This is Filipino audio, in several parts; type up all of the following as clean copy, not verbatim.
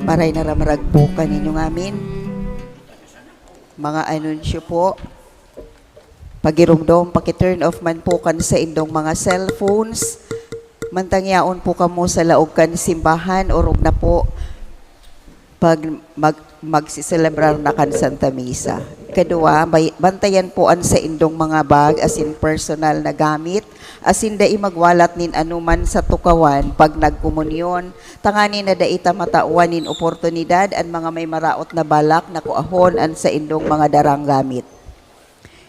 Maray na ramarag po kaninyo ngamin. Mga anunsyo po. Pagirumdom, pakiturn off man po kan sa indong mga cellphones. Mantangyaon po kamo sa laog kan simbahan. Urog na po pag magsiselebrar na kan Santa Misa. Kadua, bantayan po an sa indong mga bag as in personal na gamit. As in dai magwalat nin anuman sa tukawan pag nagkomunyon. Tangani na daita matauan nin oportunidad an mga may maraot na balak na kuahon an sa indong mga darang gamit.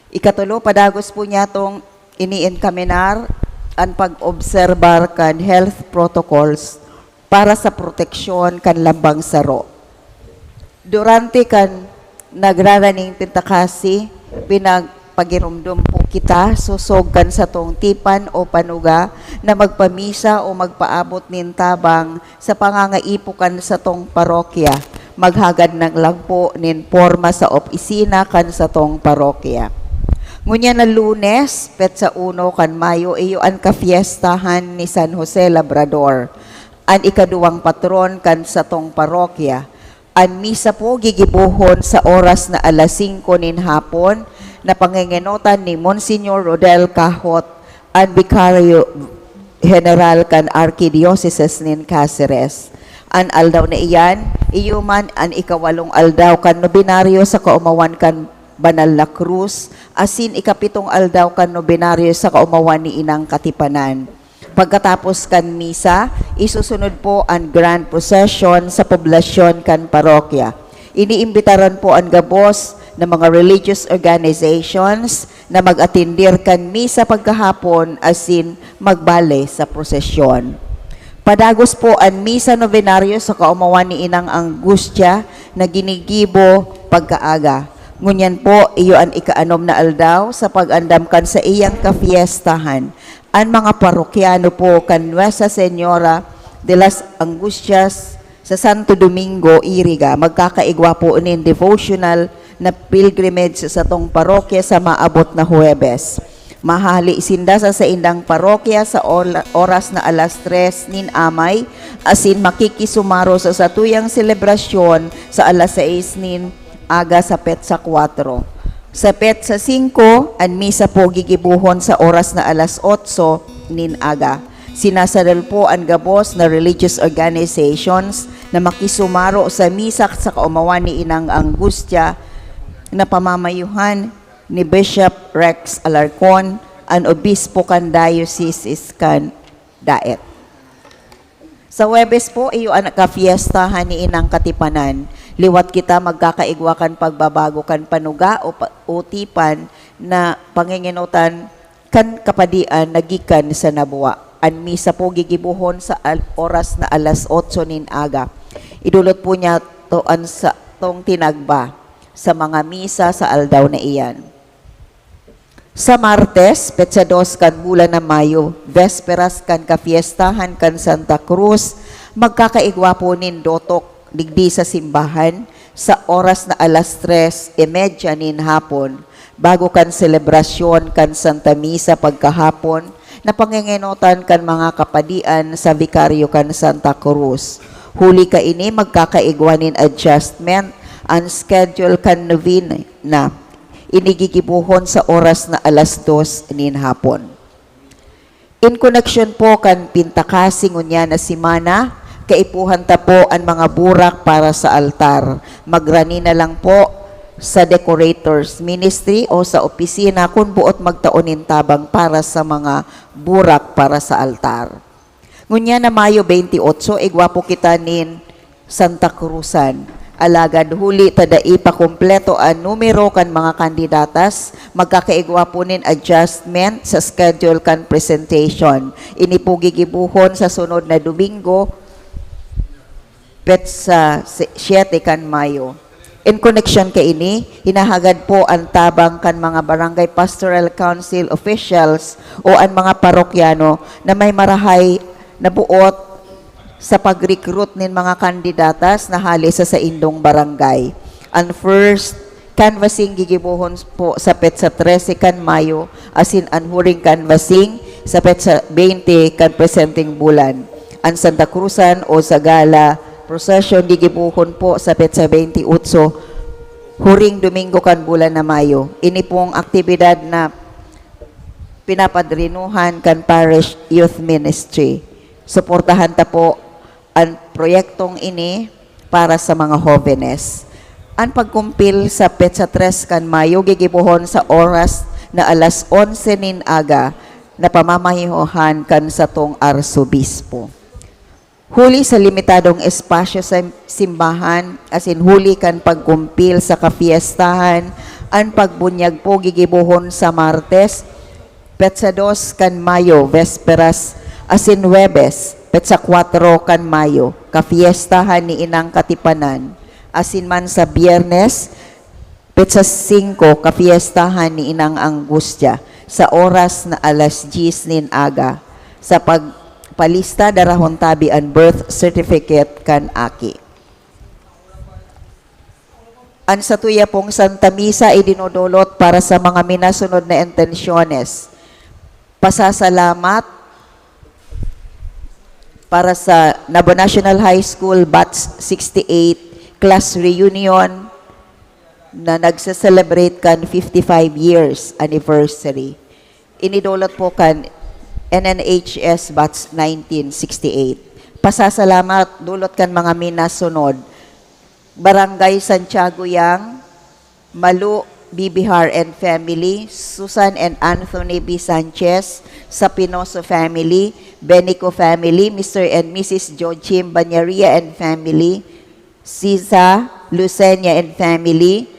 Ikatulo, padagos po niya tong ini-encaminar ang pag-obserbar kan health protocols para sa proteksyon kan lambang saro. Durante kan nagraraning pintakasi, pinagpagirumdum po kita susogkan sa tong tipan o panuga na magpamisa o magpaabot nin tabang sa pangangaipukan sa tong parokya. Maghagad ng lagpo nin porma sa opisina kan sa tong parokya. Ngunya na Lunes, petsa 1 kan Mayo, iyo an kafiestahan ni San Jose Labrador. An ikaduwang patron kan sa tong parokya. An misa po gigibuhon sa oras na alas 5 nin hapon na pangingenotan ni Monsignor Rodel Cahot, an Vicario General kan Archdiocese nin Cáceres. An aldaw na iyan, iyuman an ikawalong aldaw kan nobinaryo sa kaumawan kan Banal na Cruz, asin ikapitong aldaw kan nobinaryo sa kaumawan ni Inang Katipanan. Pagkatapos kan misa, isusunod po ang grand procession sa poblasyon kan parokya. Iniimbitaran po ang gabos ng mga religious organizations na mag-atindir kan misa pagkahapon asin magbale sa prosesyon. Padagos po ang misa novenaryo sa kaumawan ni Inang Angustia na ginigibo pagkaaga. Ngunyan po, iyo ang ikaanom na aldaw sa pag-andam kan sa iyang kafiestahan. Ang mga parokyano po kan Nuestra Señora de las Angustias sa Santo Domingo, Iriga, magkakaigwa po nin devotional na pilgrimage sa tong parokya sa maabot na Huwebes. Mahali sinda sa indang parokya sa oras na alas 3 nin amay, asin makikisumaro sa satuyang selebrasyon sa alas 6 nin aga sa petsa 4. Sa petsa 5, ang misa po gigibuhon sa oras na alas 8 nin aga. Sinasadal po ang gabos na religious organizations na makisumaro sa misa sa kaumawan ni Inang Angustia na pamamayuhan ni Bishop Rex Alarcon, ang obispo kan diocese kan Daet. Sa Huwebes po, iyo ang kafiestahan ni Inang Katipanan. Liwat kita magkakaigwa kan pagbabago kan panuga o tipan na panginginutan kan kapadian nagikan sa nabuwa. An misa po gigibuhon sa oras na alas 8 nin aga. Idulot po niya toan sa tong tinagba sa mga misa sa aldaw na iyan. Sa Martes, petsa 2 kan bulan na Mayo, Vesperas kan kafiestahan kan Santa Cruz, magkakaigwa po nin dotok digdi sa simbahan sa oras na alas 3:30 nin hapon, bago kan selebrasyon kan Santa Misa pagkahapon, na pangingenotan kan mga kapadian sa Vicario kan Santa Cruz. Huli ka ini magkakaigwanin adjustment ang schedule kan novena na inigigibuhon sa oras na alas 2 nin hapon. In connection po kan pintakasing unya na simana, kaipuhan ta po ang mga burak para sa altar. Magrani na lang po sa decorators ministry o sa opisina kung buot magtaonin tabang para sa mga burak para sa altar. Ngunya na Mayo 28, igwapo kita nin Santa Cruzan. Alagad huli tadai pa kompleto ang numero kan mga kandidatas, magkakaigwapo nin adjustment sa schedule kan presentation. Inipugigibuhon sa sunod na Domingo, petsa 7 kan Mayo. In connection kay ini, hinahagad po ang tabang kan mga barangay pastoral council officials o ang mga parokyano na may marahay na buot sa pag-recruit nin mga kandidatas na hali sa indong barangay. Ang first canvassing gigibuhon po sa petsa 13 kan Mayo, asin ang huring canvassing sa petsa 20 kan presenting bulan. Ang Santa Cruzan o Sagala procession gigibuhon po sa petsa 28, huring Domingo kan bulan na Mayo. Ini pong aktibidad na pinapadrinuhan kan Parish Youth Ministry. Suportahan ta po ang proyektong ini para sa mga jóvenes. Ang pagkumpil sa petsa 3 kan Mayo gigibuhon sa oras na alas 11 nin aga na pamamahihuhan kan sa tong arsobispo. Huli sa limitadong espasyo sa simbahan, asin huli kan pagkumpil sa kafiestahan, ang pagbunyag po gigibuhon sa Martes, petsa 2 kan Mayo, Vesperas, asin Huwebes, petsa 4 kan Mayo, kafiestahan ni Inang Katipanan, asin man sa Biyernes, petsa 5, kafiestahan ni Inang Angustia. sa oras na alas 10 nin aga sa pagpalista darahon tabi ang birth certificate kan aki. Ang satuya pong Santa Misa idinudulot para sa mga minasunod na intensyones. Pasasalamat para sa Nabo National High School Batch 68 class reunion na nagse-celebrate kan 55 years anniversary. Inidulot po kan NNHS Batch 1968. Pasasalamat dulot kan mga minasunod. Barangay Santiago Yang, Malu Bibihar and family, Susan and Anthony B. Sanchez, Sapinoso family, Benico family, Mr. and Mrs. Joachim Banyaria and family, Siza Lucenia and family,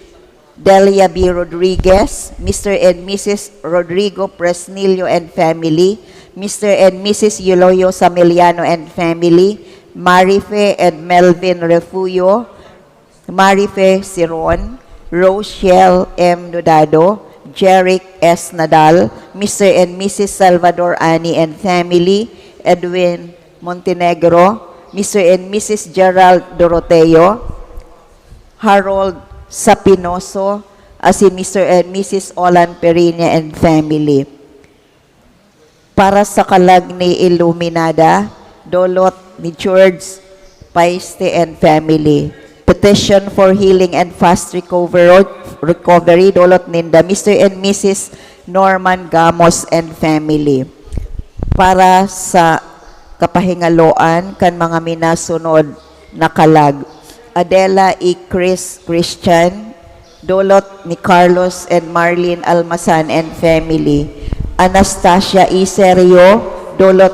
Delia B. Rodriguez, Mr. and Mrs. Rodrigo Presnilio and family, Mr. and Mrs. Yuloyo Samiliano and family, Marife and Melvin Refugio, Marife Siron, Rochelle M. Nodado, Jeric S. Nadal, Mr. and Mrs. Salvador Ani and family, Edwin Montenegro, Mr. and Mrs. Gerald Doroteo, Harold Sapinoso, as in Mr. and Mrs. Olan Perina and family. Para sa kalag ni Illuminada, dolot ni George Paiste and family. Petition for healing and fast recovery dolot ninda Mr. and Mrs. Norman Gamos and family. Para sa kapahingaloan kan mga minasunod na kalag. Adela E. Christian dolot ni Carlos and Marlene Almasan and family. Anastasia E. Serio dolot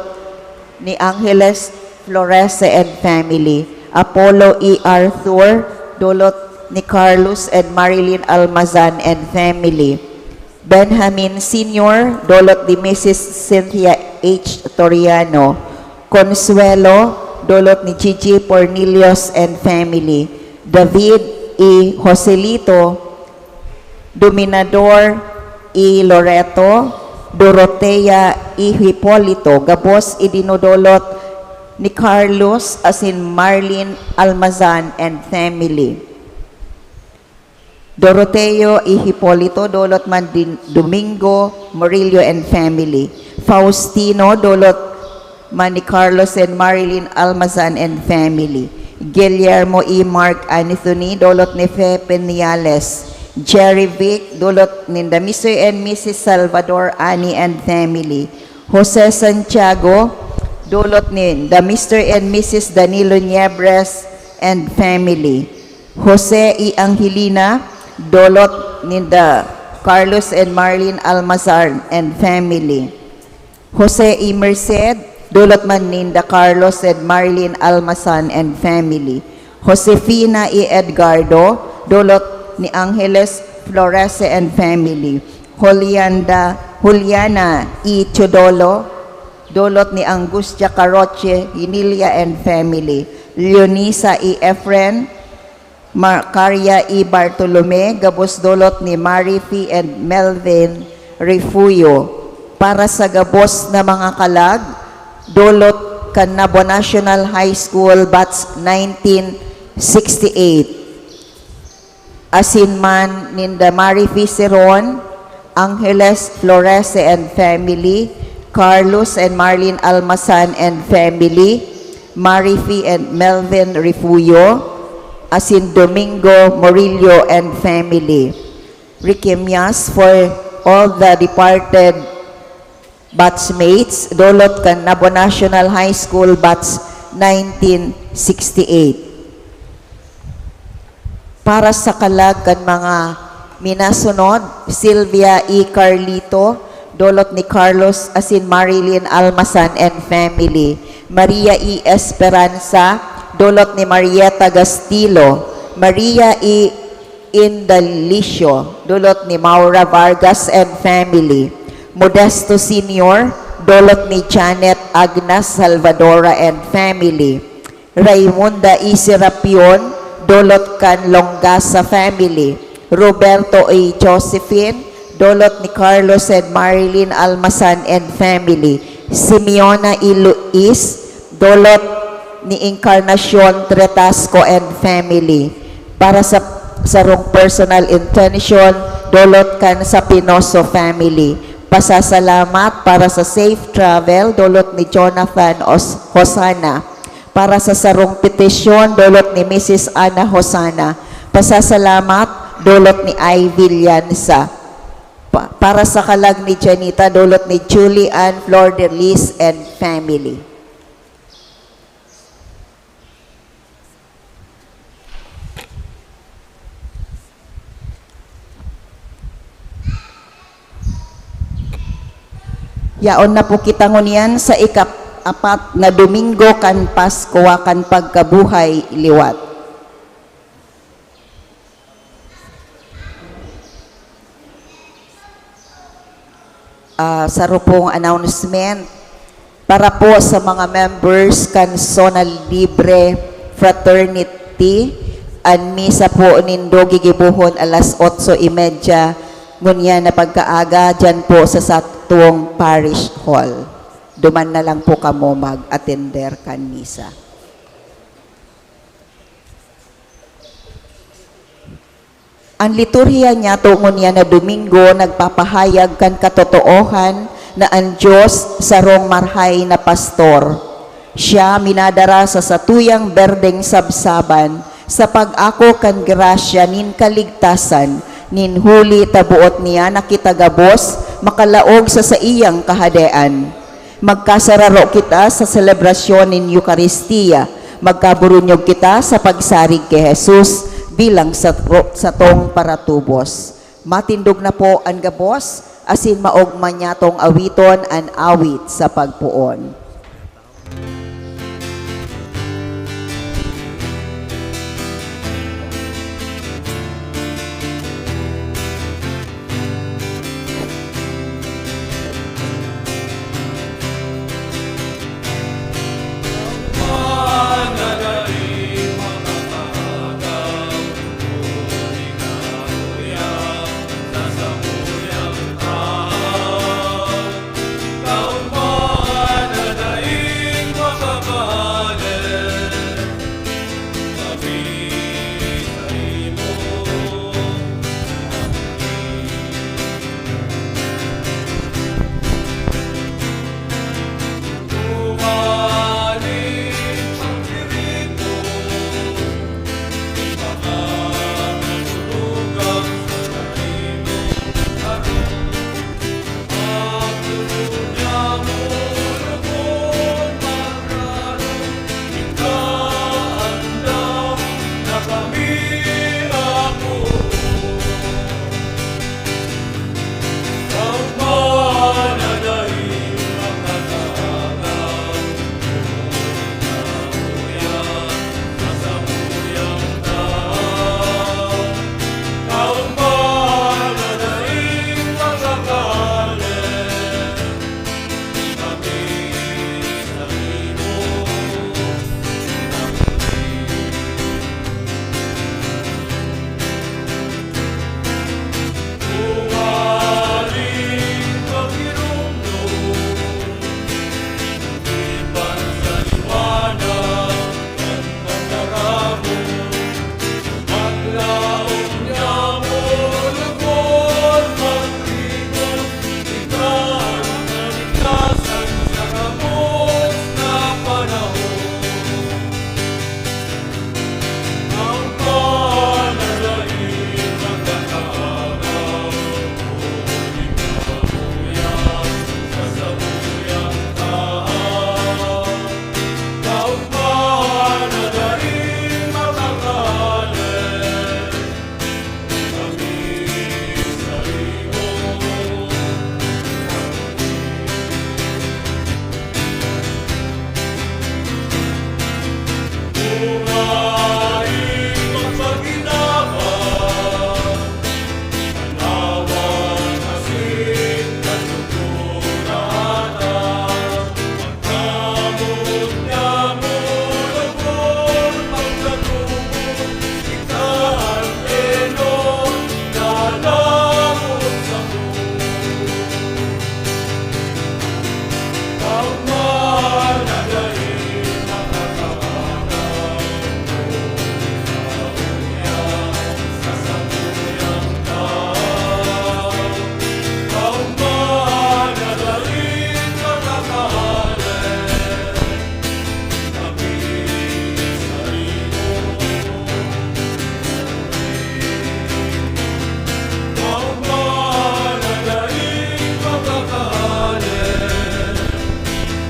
ni Angeles Florese and family. Apollo E. Arthur, dolot ni Carlos and Marilyn Almazan and family. Benjamin Sr., dolot ni Mrs. Cynthia H. Toriano. Consuelo, dolot ni Gigi Pornilios and family. David E. Joselito, Dominador E. Loreto, Dorotea E. Hipolito, gabos idinodolot ni Carlos as in Marlene Almazan and family. Doroteo E. Hipolito, dolot man din Domingo Murillo and family. Faustino, dolot man ni Carlos and Marlene Almazan and family. Guillermo E. Mark Anthony, dolot ni Fe Peniales. Jerry Vic, dolot ni Mr. and Mrs. Salvador Ani and family. Jose Santiago, dolot ni the Mr. and Mrs. Danilo Niebres and family. Jose E. Angelina, dolot ni the Carlos and Marlene Almazar and family. Jose E. Merced, dolot man ni the Carlos and Marlene Almazan and family. Josefina E. Edgardo, dolot ni Angeles Florese and family. Juliana E. Chodolo, dolot ni Angustia Caroche, Hinilia and family. Leonisa E. Efren, Macaria E. Bartolome, gabos dolot ni Marifi and Melvin Refugio. Para sa gabos na mga kalag, dolot kan Nabo National High School Batch 1968. Asin man ninda Marifi Siron, Angeles Florese and family, Carlos and Marlene Almasan and family, Marifi and Melvin Refugio, as in Domingo Murillo and family. Requiem-yas for all the departed batchmates, dolot kan Nabo National High School Batch 1968. Para sa kalag kan mga minasunod, Sylvia E. Carlito, dolot ni Carlos as in Marilyn Almasan and family. Maria E. Esperanza, dolot ni Marieta Gastillo. Maria E. Indalicio, dolot ni Maura Vargas and family. Modesto Sr., dolot ni Janet Agnes Salvadora and family. Raimunda E. Serapion, dolot kan Longasa family. Roberto A. Josephine, dulot ni Carlos and Marilyn Almasan and family. Simeona E. Luis, dulot ni Encarnacion Tretasco and family. Para sa sarong personal intention, dulot kan sa Pinoso family. Pasasalamat para sa safe travel, dulot ni Jonathan Hosana. Para sa sarong petisyon, dulot ni Mrs. Ana Hosana. Pasasalamat, dulot ni Ivy Llanza. Para sa kalag ni Janita, dulot ni Julie Ann Flordelis and family. Yaon na po kita ngunyan sa ika-4 na Domingo kan Pasko kan pagkabuhay liwat. Sarupong announcement para po sa mga members kan Zona Libre Fraternity ang misa po nindo gigibuhon alas 8:30 ngunya na pagkaaga dyan po sa Satuong Parish Hall. Duman na lang po kamo mag-attender kan misa. Ang liturhiya niya tungon niya na Domingo nagpapahayag kan katotoohan na ang Diyos sarong marhay na pastor. Siya minadara sa satuyang berdeng sabsaban sa pag-ako kan grasya nin kaligtasan nin huli tabuot niya nakitagabos makalaog sa iyang kahadean. Magkasararo kita sa selebrasyon nin Eucharistia. Magkaburunyog kita sa pagsarig kay Jesus bilang sa tong paratubos. Matindog na po ang gabos, asin maogma niya tong awiton an awit sa pagpuon.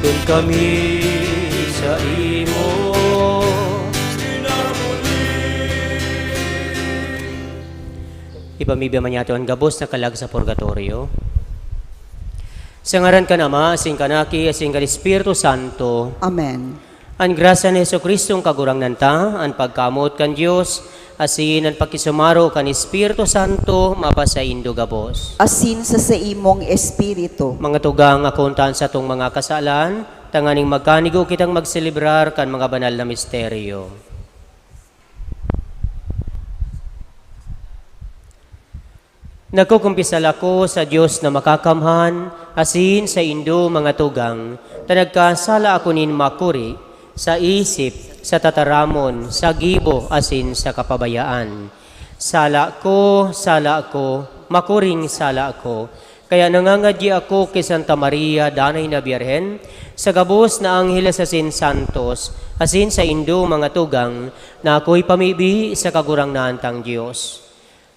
Kung kami sa imo ipamibya man yato ang gabos na kalag sa purgatorio. Sa ngaran ka Ama, asing kanaki, asing ka Espiritu Santo. Amen. Ang grasya ni Jesucristong kagurang nanta, ang pagkamot kan Diyos, asin ang pakisumaro kan Espiritu Santo, mapasaindo gabos. Asin sa imong espiritu. Mga tugang akuntan sa tong mga kasalan, tanganing magkanigo kitang magselebrar kan mga banal na misteryo. Nagkukumpisal ako sa Diyos na makakamhan, asin sa indo mga tugang, tanagkasala ako nin makuri, sa isip, sa tataramon, sa gibo, asin sa kapabayaan. Sala ko, makuring sala ko, kaya nangangadya ako kay Santa Maria, Danay na Birhen, sa gabos na Angeles asin Santos, asin sa indo mga tugang, na ako'y pamibi sa kagurang naantang Diyos.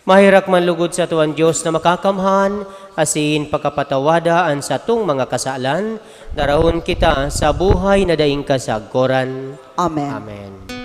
Mahirak man lugod sa tuwan Diyos na makakamhan, asin pagkapatawadaan sa tung mga kasalan, darahon kita sa buhay na daing kasagkoran. Amen. Amen.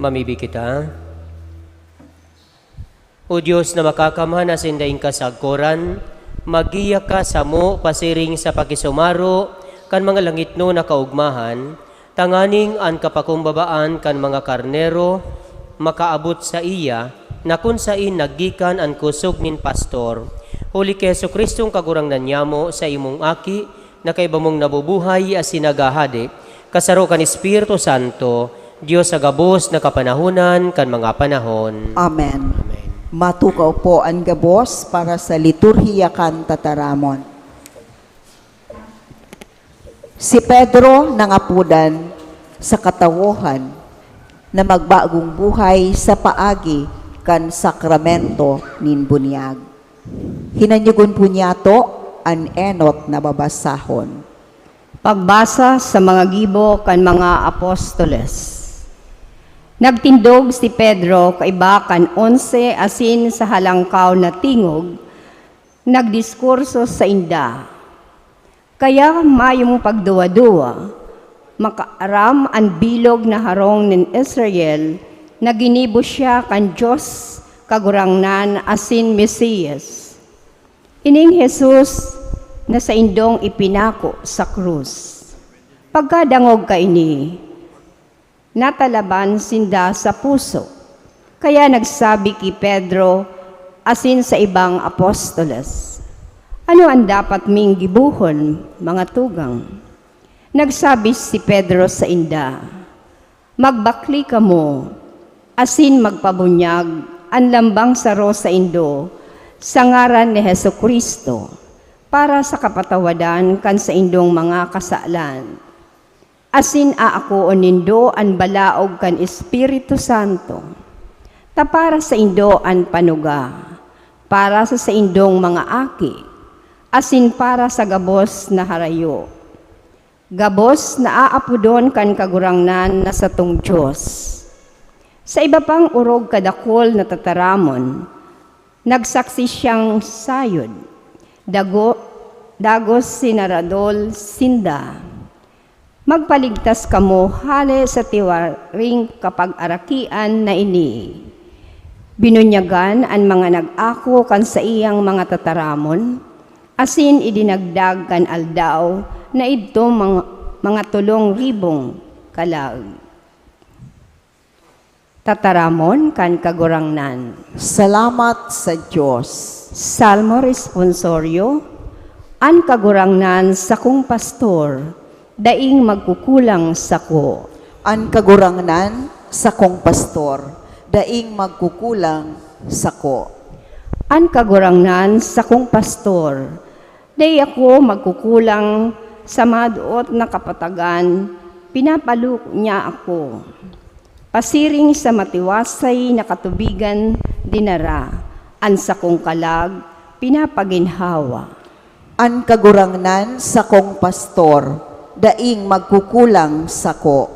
Mamibi kita. O Diyos na makakamhan na sindaing kasagkoran, magiyak ka sa mo pasiring sa pakisumaro kan mga langit no na kaugmahan, tanganing an kapakumbabaan kan mga karnero, makaabot sa iya, na kung sain naggikan ang kusog nin pastor. Huli kay Jesucristong kagurangnan niyamo sa imong aki, na kay bamong nabubuhay as sinagahadi, kasaro kan Espiritu Santo, Diyos sa gabos na kapanahunan kan mga panahon. Amen. Matukaw po ang gabos para sa liturhiya kan tataramon. Si Pedro nangapudan sa katawuhan na magbagong buhay sa paagi kan sakramento nin bunyag. Hinanyugon po niya to an enot na babasahon. Pagbasa sa mga gibo kan mga apostoles. Nagtindog si Pedro kaiba kan 11 asin sa halangkaw na tingog, nagdiskurso sa inda. Kaya mayong pagduwa-duwa, makaaram ang bilog na harong nin Israel, na ginibo siya kan Diyos kagurangnan asin Mesiyas. Ining Jesus na sa indong ipinako sa krus. Pagkadangog ka ini, natalaban sinda sa puso. Kaya nagsabi ki Pedro asin sa ibang apostoles, ano ang dapat ming gibuhon, mga tugang? Nagsabi si Pedro sa inda, magbakli ka mo, asin magpabunyag, ang lambang saro sa indo, sa ngaran ni Jesucristo, para sa kapatawadan kan sa indong mga kasalan. Asin aako nindo ang balaog kan Espiritu Santo, ta para sa indo ang panuga, para sa indong mga aki, asin para sa gabos na harayo. Gabos na aapudon kan kagurangnan na sa tong Diyos. Sa iba pang urog kadakol na tataramon, nagsaksi siyang sayod, dagos sinaradol sinda. Magpaligtas kamo hale sa tiwaring kapag-arakian na ini. Binunyagan ang mga nag-ako kan sa iyang mga tataramon, asin idinagdag kan aldaw na idto mga 3,000 kalag. Tataramon kan kagurangnan. Salamat sa Diyos. Salmo responsorio, an kagurangnan sa kong pastor, daing magkukulang sa ko. An kagurangnan sa kong pastor, daing magkukulang sa ko. An kagurangnan sa kong pastor, day ako magkukulang sa maduot na kapatagan, pinapalo niya ako. Pasiring sa matiwasay na katubigan dinara, an sa kong kalag, pinapaginhawa. An kagurangnan sa kong pastor, daing magkukulang sa ko.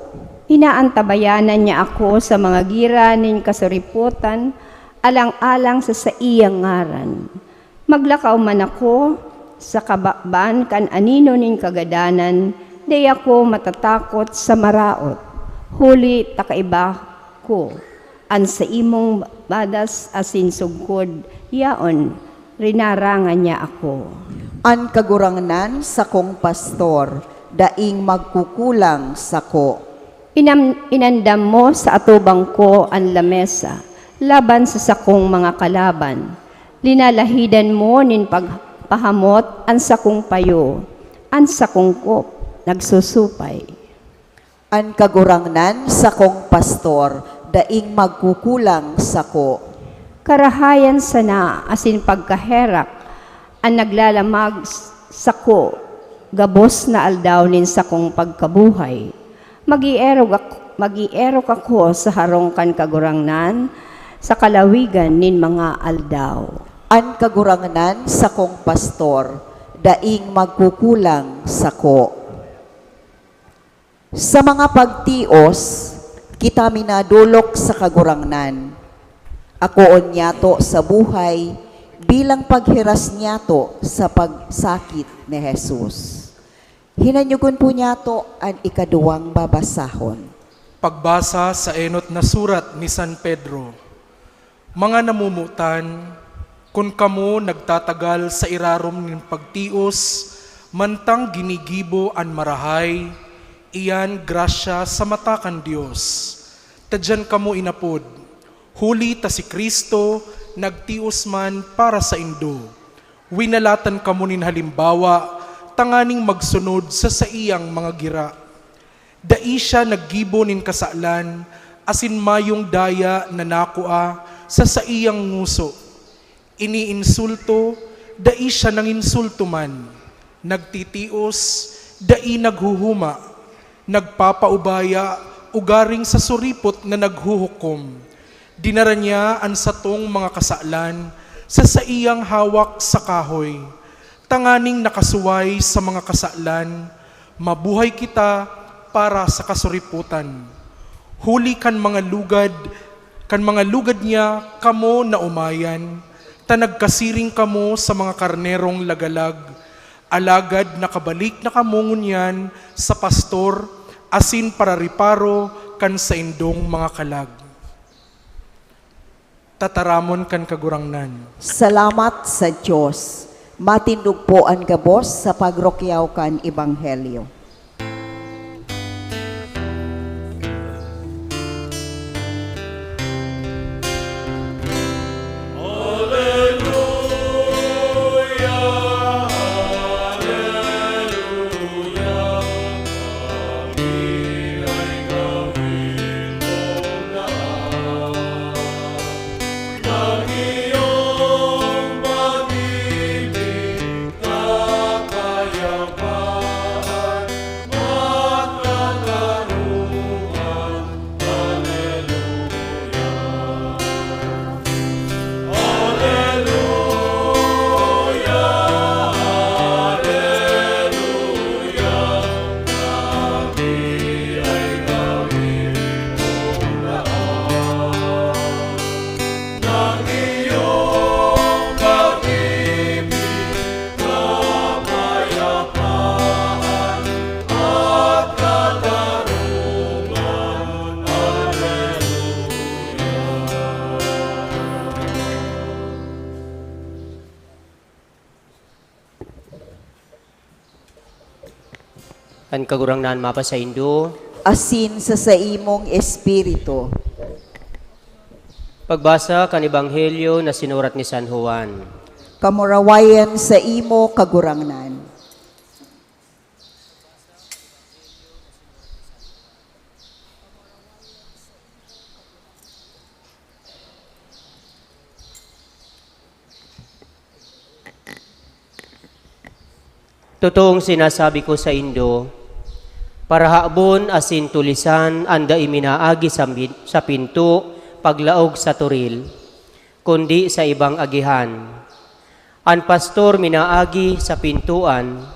Inaantabayanan niya ako sa mga gira nin kasuriputan, alang-alang sa iyang ngaran. Maglakaw man ako sa kabakban kan anino nin kagadanan, day ako matatakot sa maraot. Huli takaiba ko, an sa imong badas asin sugkod, yaon, rinarangan niya ako. An kagurangnan sa kong pastor, daing magkukulang sa ko. Inandam mo sa atubang ko ang lamesa, laban sa sakong mga kalaban. Linalahidan mo nin pagpahamot ang sakong payo, ang sakong kop, nagsusupay. An kagurangnan sa kong pastor, daing magkukulang sa ko. Karahayan sana asin pagkaherak, ang naglalamag sa ko, gabos na aldaw nin sa kong pagkabuhay. Mag-ierok ako sa harong kan kagurangnan, sa kalawigan nin mga aldaw. An kagurangnan sa kong pastor, daing magkukulang sa ko. Sa mga pagtios, kita minadulok sa kagurangnan. Akoon niyato sa buhay bilang paghiras niyato sa pagsakit ni Jesus. Hinanyugon po niyato ang ikaduwang babasahon. Pagbasa sa enot na surat ni San Pedro. Mga namumutan, kung kamo nagtatagal sa irarom ng pagtios, mantang ginigibo an marahay, iyan grasya sa mata kan Dios. Tadyan kamo inapod, Huli ta si Kristo, nagtios man para sa indo. Winalatan kamo nin halimbawa, tanganing magsunod sa saiyang mga gira. Dai siya naggibo nin kasalan, asin mayong daya na nakua sa saiyang nguso. Iniinsulto, dai siya nanginsulto man. Nagtitios, dai naghuhuma. Nagpapaubaya, ugaring sa suripot na naghuhukom. Dinara niya ang satong mga kasalan sa saiyang hawak sa kahoy. Tanganing nakasuway sa mga kasalan, mabuhay kita para sa kasuriputan. Huli kan mga lugad niya kamo na umayan, tanagkasiring kamo sa mga karnerong lagalag, alagad nakabalik na kamo ngunyan sa pastor, asin para riparo kan sa indong mga kalag. Tataramon kan kagurangnan. Salamat sa Diyos. Matindog po ang gabos sa pagrokyaw kan Ebanghelyo. Kan kagurangnan mapa sa Indo, Asin sa saimong espiritu. pagbasa kan Ebanghelyo na sinurat ni San Juan. Kamurawayan sa imo kagurangnan. Totoong sinasabi ko sa Indo, para haabon asin tulisan anda iminaagi sa pinto paglaog sa turil, kundi sa ibang agihan. An pastor minaagi sa pintuan,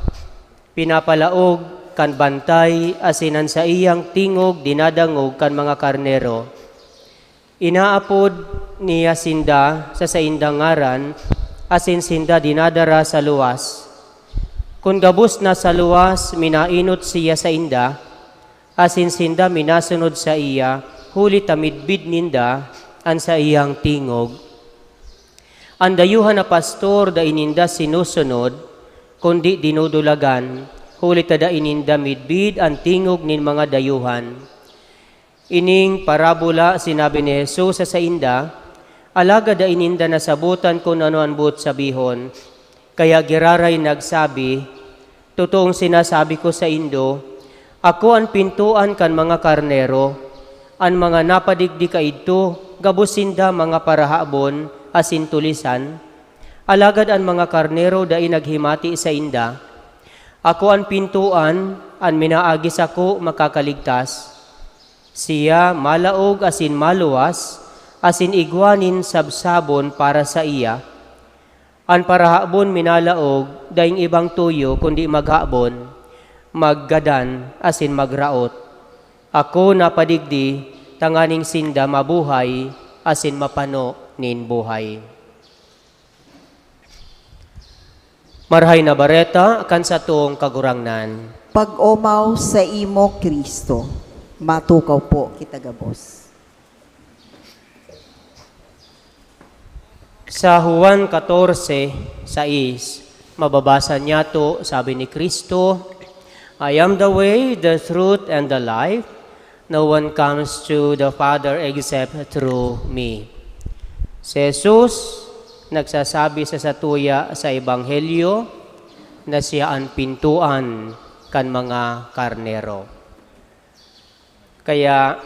pinapalaog kan bantay asinan sa iyang tingog dinadangog kan mga karnero. Inaapod niya sinda sa saindang ngaran, asin sinda dinadara sa luwas. Kung gabos na sa luwas, minainot siya sa inda, asin sinda minasunod sa iya, huli tamidbid ninda, an sa iyang tingog. Ang dayuhan na pastor da ininda sinusunod, kundi dinudulagan, huli tada ininda midbid ang tingog nin mga dayuhan. Ining parabola sinabi ni Jesus sa inda, alaga da ininda nasabutan kung ano ang buot sabihon, kaya giraray nagsabi, totoong sinasabi ko sa Indo, ako ang pintuan kan mga karnero, ang mga napadigdi kaidto, gabusinda mga parahabon, asin tulisan, alagad ang mga karnero dai naghimati sa inda. Ako ang pintuan, ang minaagis ako makakaligtas. Siya malaog asin maluwas, asin igwanin sabsabon para sa iya. An parahabon minalaog, daing ibang tuyo kundi maghabon, maggadan asin magraot. Ako napadigdi, tanganing sinda mabuhay, asin mapano nin buhay. Marhay na bareta, kan sa tuong kagurangnan. Pag-umaw sa imo Kristo. Matukaw po kita gabos. Sa Juan 14:6, mababasa niya to, sabi ni Kristo, I am the way, the truth, and the life. No one comes to the Father except through me. Si Jesus nagsasabi sa satuya sa Ebanghelyo na siya ang pintuan kan mga karnero. Kaya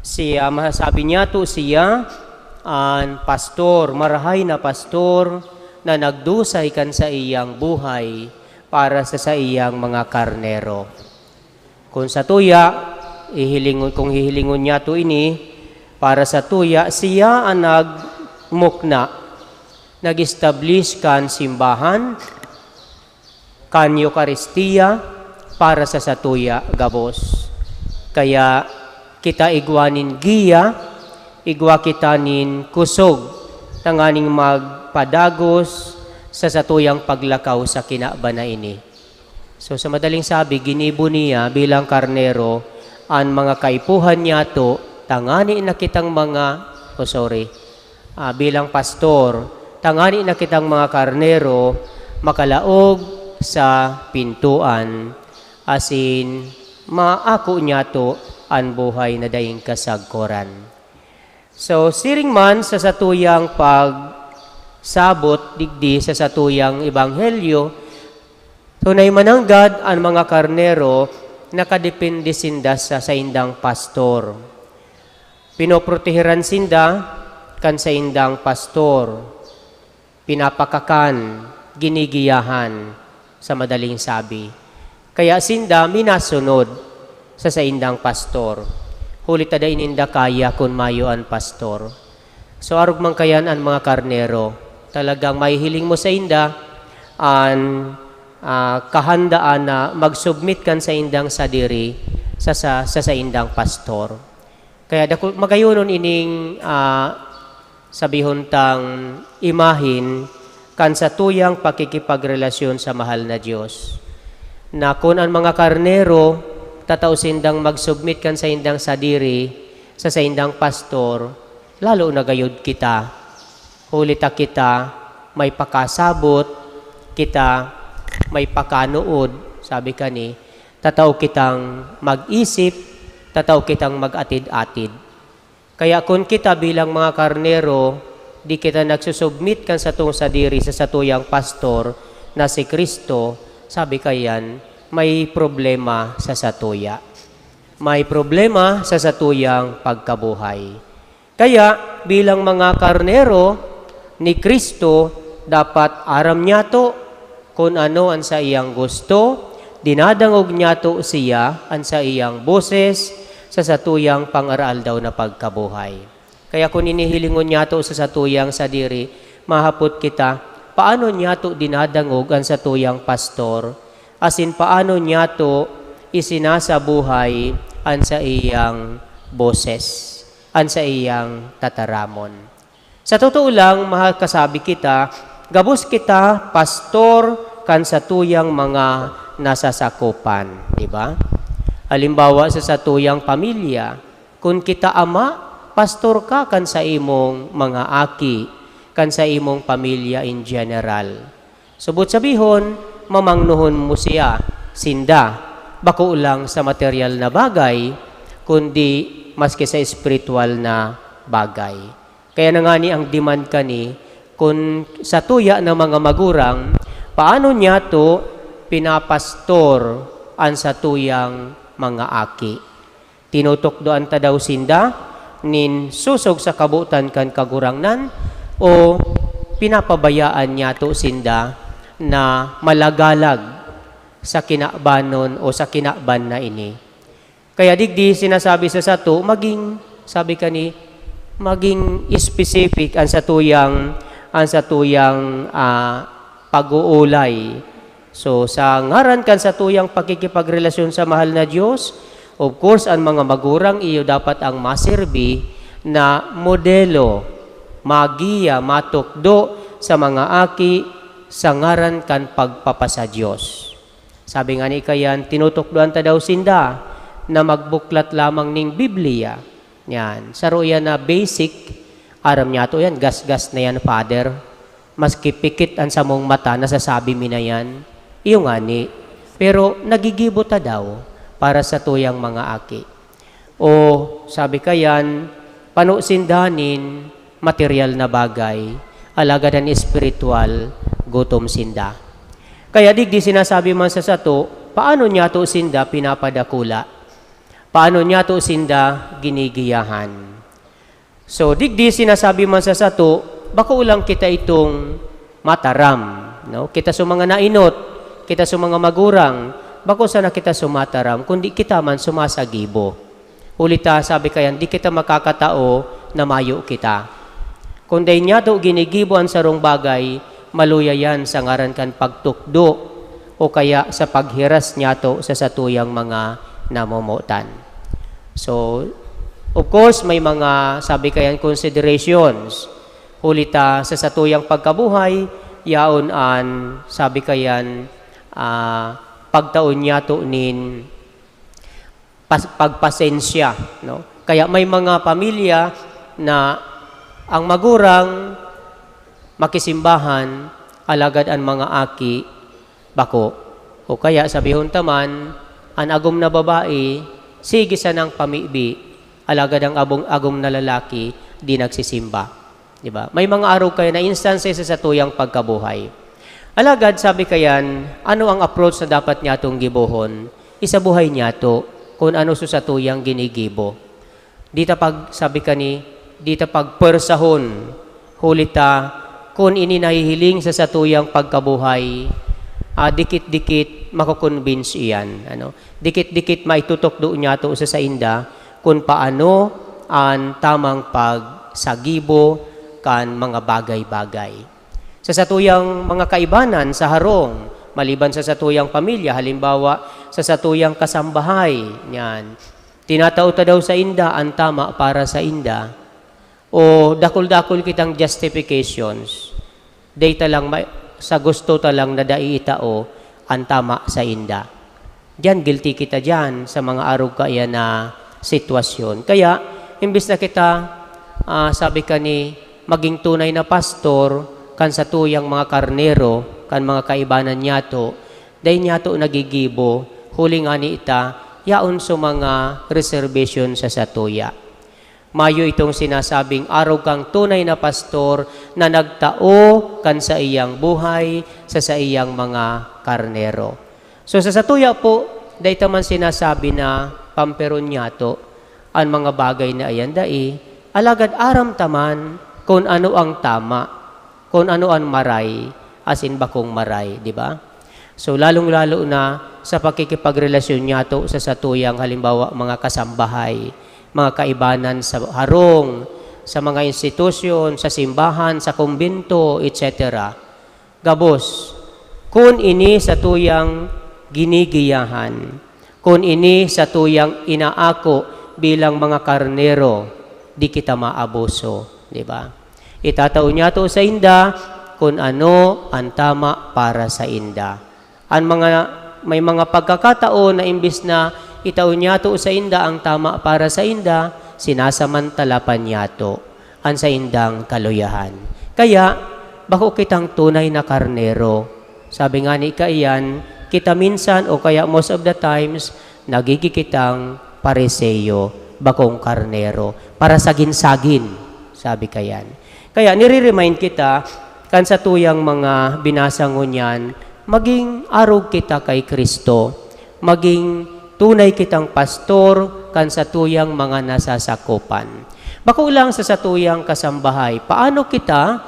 siya, masasabi niya to siya ang pastor, marahay na pastor na nagdusay kan sa iyang buhay para sa iyang mga karnero. Kung sa tuya, kung hihilingon niya to ini, para sa tuya, siya ang nagmukna, nag-establish kan simbahan, kan Eucharistia, para sa satuya gabos. Kaya kita igwanin giya, igwa kita nin kusog, tanganing magpadagos sa satuyang paglakaw sa kinabana ini. So sa madaling sabi, ginibo niya bilang karnero ang mga kaipuhan niya to, tangani na kitang bilang pastor, tangani na kitang mga karnero, makalaog sa pintuan, asin maako niya to ang buhay na daing kasagkoran. So, siring man sa satuyang pagsabot digdi sa satuyang ebanghelyo, tunay mananggad ang mga karnero nakadepende sinda sa indang pastor. Pinoproteheran sinda kan sa indang pastor. Pinapakakan, ginigiyahan sa madaling sabi. Kaya sinda minasunod sa indang pastor. Hulit tada ininda kaya kun mayo ang pastor. So arog man kayan ang mga karnero. Talagang may hiling mo sa inda ang kahandaan na mag-submit kan sa indang sadiri sa indang pastor. Kaya magayunon ining sabihon tang imahin kan sa tuyang pakikipagrelasyon sa mahal na Diyos. Na kung ang mga karnero tataw sindang mag-submit kan sa indang sadiri sa indang pastor, lalo na gayud kita. Hulita kita may pakasabot, kita may pakanuod, sabi kani, tataw kitang mag-isip, tataw kitang mag-atid-atid. Kaya kung kita bilang mga karnero, di kita nagsusubmit kan sa tong sadiri sa satuyang pastor na si Kristo, sabi kayan, may problema sa satuya. May problema sa satuyang pagkabuhay. Kaya bilang mga karnero ni Kristo, dapat aram niya to kung ano ang sa iyang gusto, dinadangog niya to siya ang sa iyang boses sa satuyang pang-aral daw na pagkabuhay. Kaya kung inihilingon niya to sa satuyang sadiri, mahapot kita, paano niya to dinadangog ang satuyang pastor? Asin paano niya to isinasabuhay ang sa iyang boses, ang sa iyang tataramon. Sa totoo lang, mahal kasabi kita, gabos kita, pastor, kan sa tuyang mga nasasakupan. Diba? Halimbawa sa satuyang pamilya, kung kita ama, pastor ka kan sa imong mga aki, kan sa imong pamilya in general. Subot sabihon, mamangnuhon mo siya, sinda, bako lang sa material na bagay, kundi maski sa spiritual na bagay. Kaya na nga ni ang demand kani, kung sa tuya ng mga magurang, paano niya to pinapastor ang sa tuyang mga aki? Tinutukdoan ta daw sinda, nin susog sa kabutan kan kagurangnan, o pinapabayaan niya to sinda na malagalag sa kinakbanon o sa kinakban na ini. Kaya digdi sinasabi sa sato, sabi kani, maging specific ang satuyang pag-uulay. So sa ngaran kan satuyang pakikipagrelasyon sa mahal na Diyos, of course ang mga magurang iyo dapat ang maserbi na modelo, magiya, matukdo sa mga aki sa ngaran kan pagpapasa Diyos. Sabi nga ni kayan, tinutukdoan ta daw sinda na magbuklat lamang ning Biblia. Yan. Saro yan na basic. Aram niya to yan. Gas-gas na yan, Father. Maski pikit ang samong mata, nasasabi mi na yan. Iyo nga ni. Pero nagigibo ta daw para sa tuyang mga aki. O sabi kayan, panusindanin, material na bagay, alagadan espiritual, gutom sinda. Kaya digdi sinasabi man sa sato, paano niya to sinda pinapadakula? Paano niya to sinda ginigiyahan? So digdi sinasabi man sa sato, bako ulang kita itong mataram, no? Kita sa mga nainot, kita sa mga magurang, bako sana kita sumataram, kundi kita man sumasagibo. Ulita, sabi kayan, di kita makakatao na mayo kita. Kundi niya to ginigibo ang sarong bagay, maluya yan sa ngaran kan pagtukdo o kaya sa paghiras niya to sa satuyang mga namumutan. So, of course, may mga, sabi kayan, considerations. Ulita, sa satuyang pagkabuhay, yaon an, sabi kayan, pagtaon niya to nin pagpasensya, no? Kaya may mga pamilya na ang magurang makisimbahan alagad ang mga aki bako. O kaya sabihon taman ang agom na babae sige sa nang pamibi alagad ang agom na lalaki di nagsisimba. Di ba? May mga araw kayo na instances sa tuyang pagkabuhay. Alagad sabi kayan, ano ang approach na dapat niya itong gibohon? Isabuhay niya to kung ano sa tuyang ginigibo. Dita pag, sabi ka ni, dita pag persahon, hulita, kung ini nahihiling sa satuyang pagkabuhay, dikit-dikit makukonvince iyan. Ano? Dikit-dikit maitutok doon niya to sa inda kung paano ang tamang pagsagibo kan mga bagay-bagay. Sa satuyang mga kaibanan sa harong, maliban sa satuyang pamilya, halimbawa sa satuyang kasambahay, yan. Tinatao ta daw sa inda ang tama para sa inda. O dakol-dakol kitang justifications. Data lang sa gusto ta lang na daiitao ang tama sa inda. Diyan guilty kita diyan sa mga araw kaya na sitwasyon. Kaya imbis na kita sabi ka ni maging tunay na pastor kan sa tuyang mga karnero kan mga kaibanan niya to, dahil niya to nagigibo, huli nga ni ita, yaon sa mga reservation sa satuya. Mayo itong sinasabing araw kang tunay na pastor na nagtao kan sa iyang buhay, sa iyang mga karnero. So sa satuya po, dahil taman sinasabi na pamperon niya to, ang mga bagay na ayan dai, alagad aram taman kung ano ang tama, kung ano ang maray, asin bakong maray, di ba? So lalong-lalo na sa pakikipagrelasyon niya to sa satuyang halimbawa mga kasambahay, mga kaibanan sa harong, sa mga institusyon, sa simbahan, sa kumbento, etc. Gabos, kung ini sa tuyang ginigiyahan, kung ini sa tuyang inaako bilang mga karnero, di kita maabuso, di ba? Itatao niya to sa inda kung ano ang tama para sa inda. May mga pagkakataon na imbis na itaon niya to sa inda ang tama para sa inda, sinasamantala pa niya to ang sa indang kaluyahan. Kaya, bako kitang tunay na karnero. Sabi nga ni Kaiyan, kita minsan o kaya most of the times, nagigikitang pariseyo, bakong karnero, para sagin-sagin, sabi Kayan. Kaya nire-remind kita, kan sa tuyang mga binasa ngunyan, maging araw kita kay Kristo, maging tunay kitang pastor kan sa tuyang mga nasasakupan. Bako lang sa satuyang kasambahay, paano kita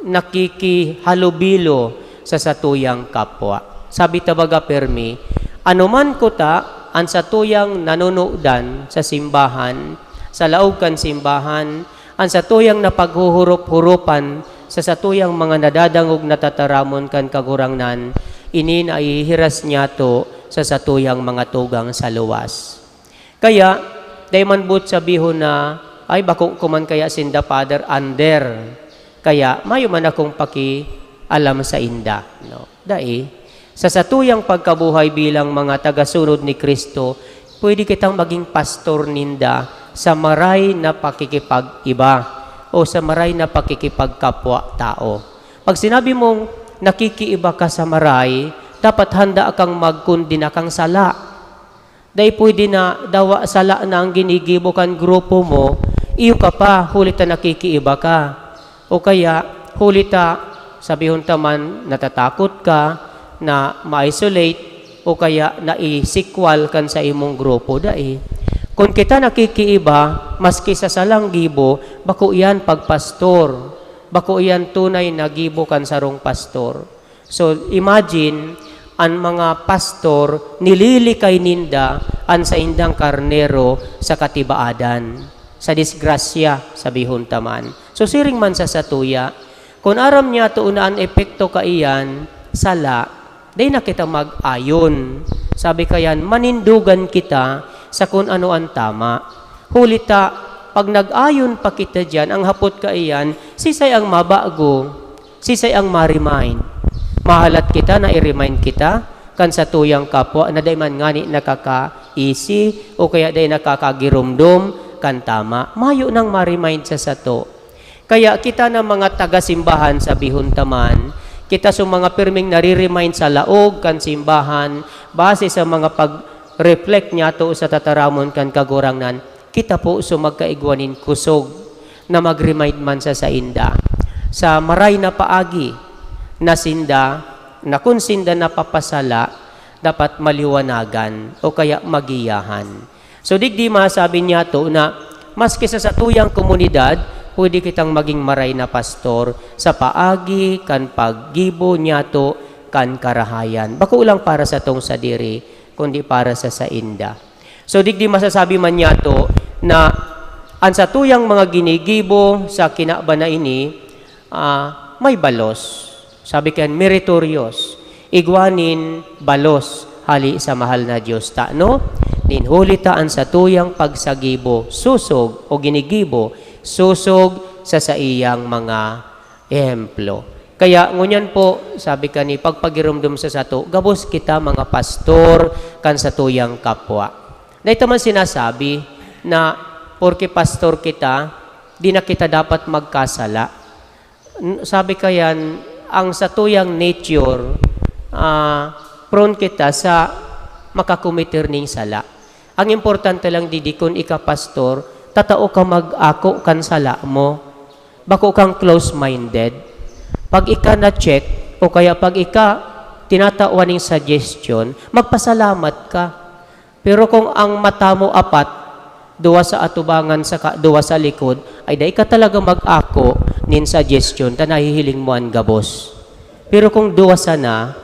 nakikihalubilo sa satuyang kapwa? Sabi tabaga permi, anuman ko ta ang satuyang nanunudan sa simbahan, sa laog kan simbahan, ang satuyang napaghuhurup-hurupan sa satuyang mga nadadangog na tataramon kan kagurangnan, ini na ihiras niya to sa satuyang mga tugang sa luwas. Kaya, day man but sabihon na, ay bako kuman kaya sinda Father under, kaya mayo man akong alam sa inda. No? Dai, sa satuyang pagkabuhay bilang mga tagasunod ni Kristo, pwede kitang maging pastor ninda sa maray na pakikipag-iba o sa maray na pakikipagkapwa-tao. Pag sinabi mong nakikiiba ka sa maray, dapat handa kang magkundina kang sala. Dahil pwede na dawa sala na ang ginigibo kan grupo mo, iyo ka pa, hulit na nakikiiba ka. O kaya, hulit na sabihon taman, natatakot ka na ma-isolate o kaya naisikwal kan sa imong grupo dai. Kung kita nakikiiba, maski sa salang gibo, bako iyan pagpastor. Bako iyan tunay na gibo kan sarong pastor. So imagine, ang mga pastor nililikay ninda an sa indang karnero sa katibaadan, sa disgrasya, sabihon taman. So siring man sa satuya, kung aram niya tuunaan epekto ka iyan, sala, day na kita mag-ayon. Sabi kayan, manindugan kita sa kung ano ang tama. Hulita, pag nag-ayon pa kita dyan, ang hapot ka iyan, sisay ang mabago, sisay ang ma-remind. Mahalat kita na i-remind kita kan sa tuyang kapwa na day man ngani nakaka-easy o kaya day nakakagirumdum kan tama. Mayo nang ma-remind sa sato. Kaya kita na mga taga-simbahan sa bihon taman, kita sa mga pirming nare-remind sa laog kan simbahan, base sa mga pag-reflect niya to sa tataramon kan kagurangnan, kita po so magkaigwanin kusog na mag-remind man sa inda. Sa maray na paagi, na sinda, na kung sinda napapasala, dapat maliwanagan o kaya magiyahan. So digdi masabi niya to na maski sa satuyang komunidad, pwede kitang maging maray na pastor sa paagi, kan paggibo niya to, kan karahayan. Bako lang para sa tong sadiri, kundi para sa inda. So digdi masasabi man niya to na ang satuyang mga ginigibo sa kinaba na ini, may balos. Sabi kan, meritorious. Igwanin balos hali sa mahal na Diyos. No? Ninhulitaan sa tuyang pagsagibo, susog o ginigibo, susog sa iyang mga ehemplo. Kaya ngunyan po, sabi ka ni, pagpagirumdum sa sato, gabos kita mga pastor kan sa tuyang kapwa. Dahil man sinasabi na porke pastor kita, di na kita dapat magkasala. Sabi ka yan, ang satuyang nature, prone kita sa makakumiter ning sala. Ang importante lang didi kung ika pastor, tatao ka mag-ako kan sala mo. Bako kang close-minded. Pag ika na-check, o kaya pag ika tinatawan ng suggestion, magpasalamat ka. Pero kung ang mata mo apat, duwa sa atubangan, duwa sa likod, ay dahil ka talaga mag-ako nin suggestion, ta nahihiling mo ang gabos. Pero kung duwa sana,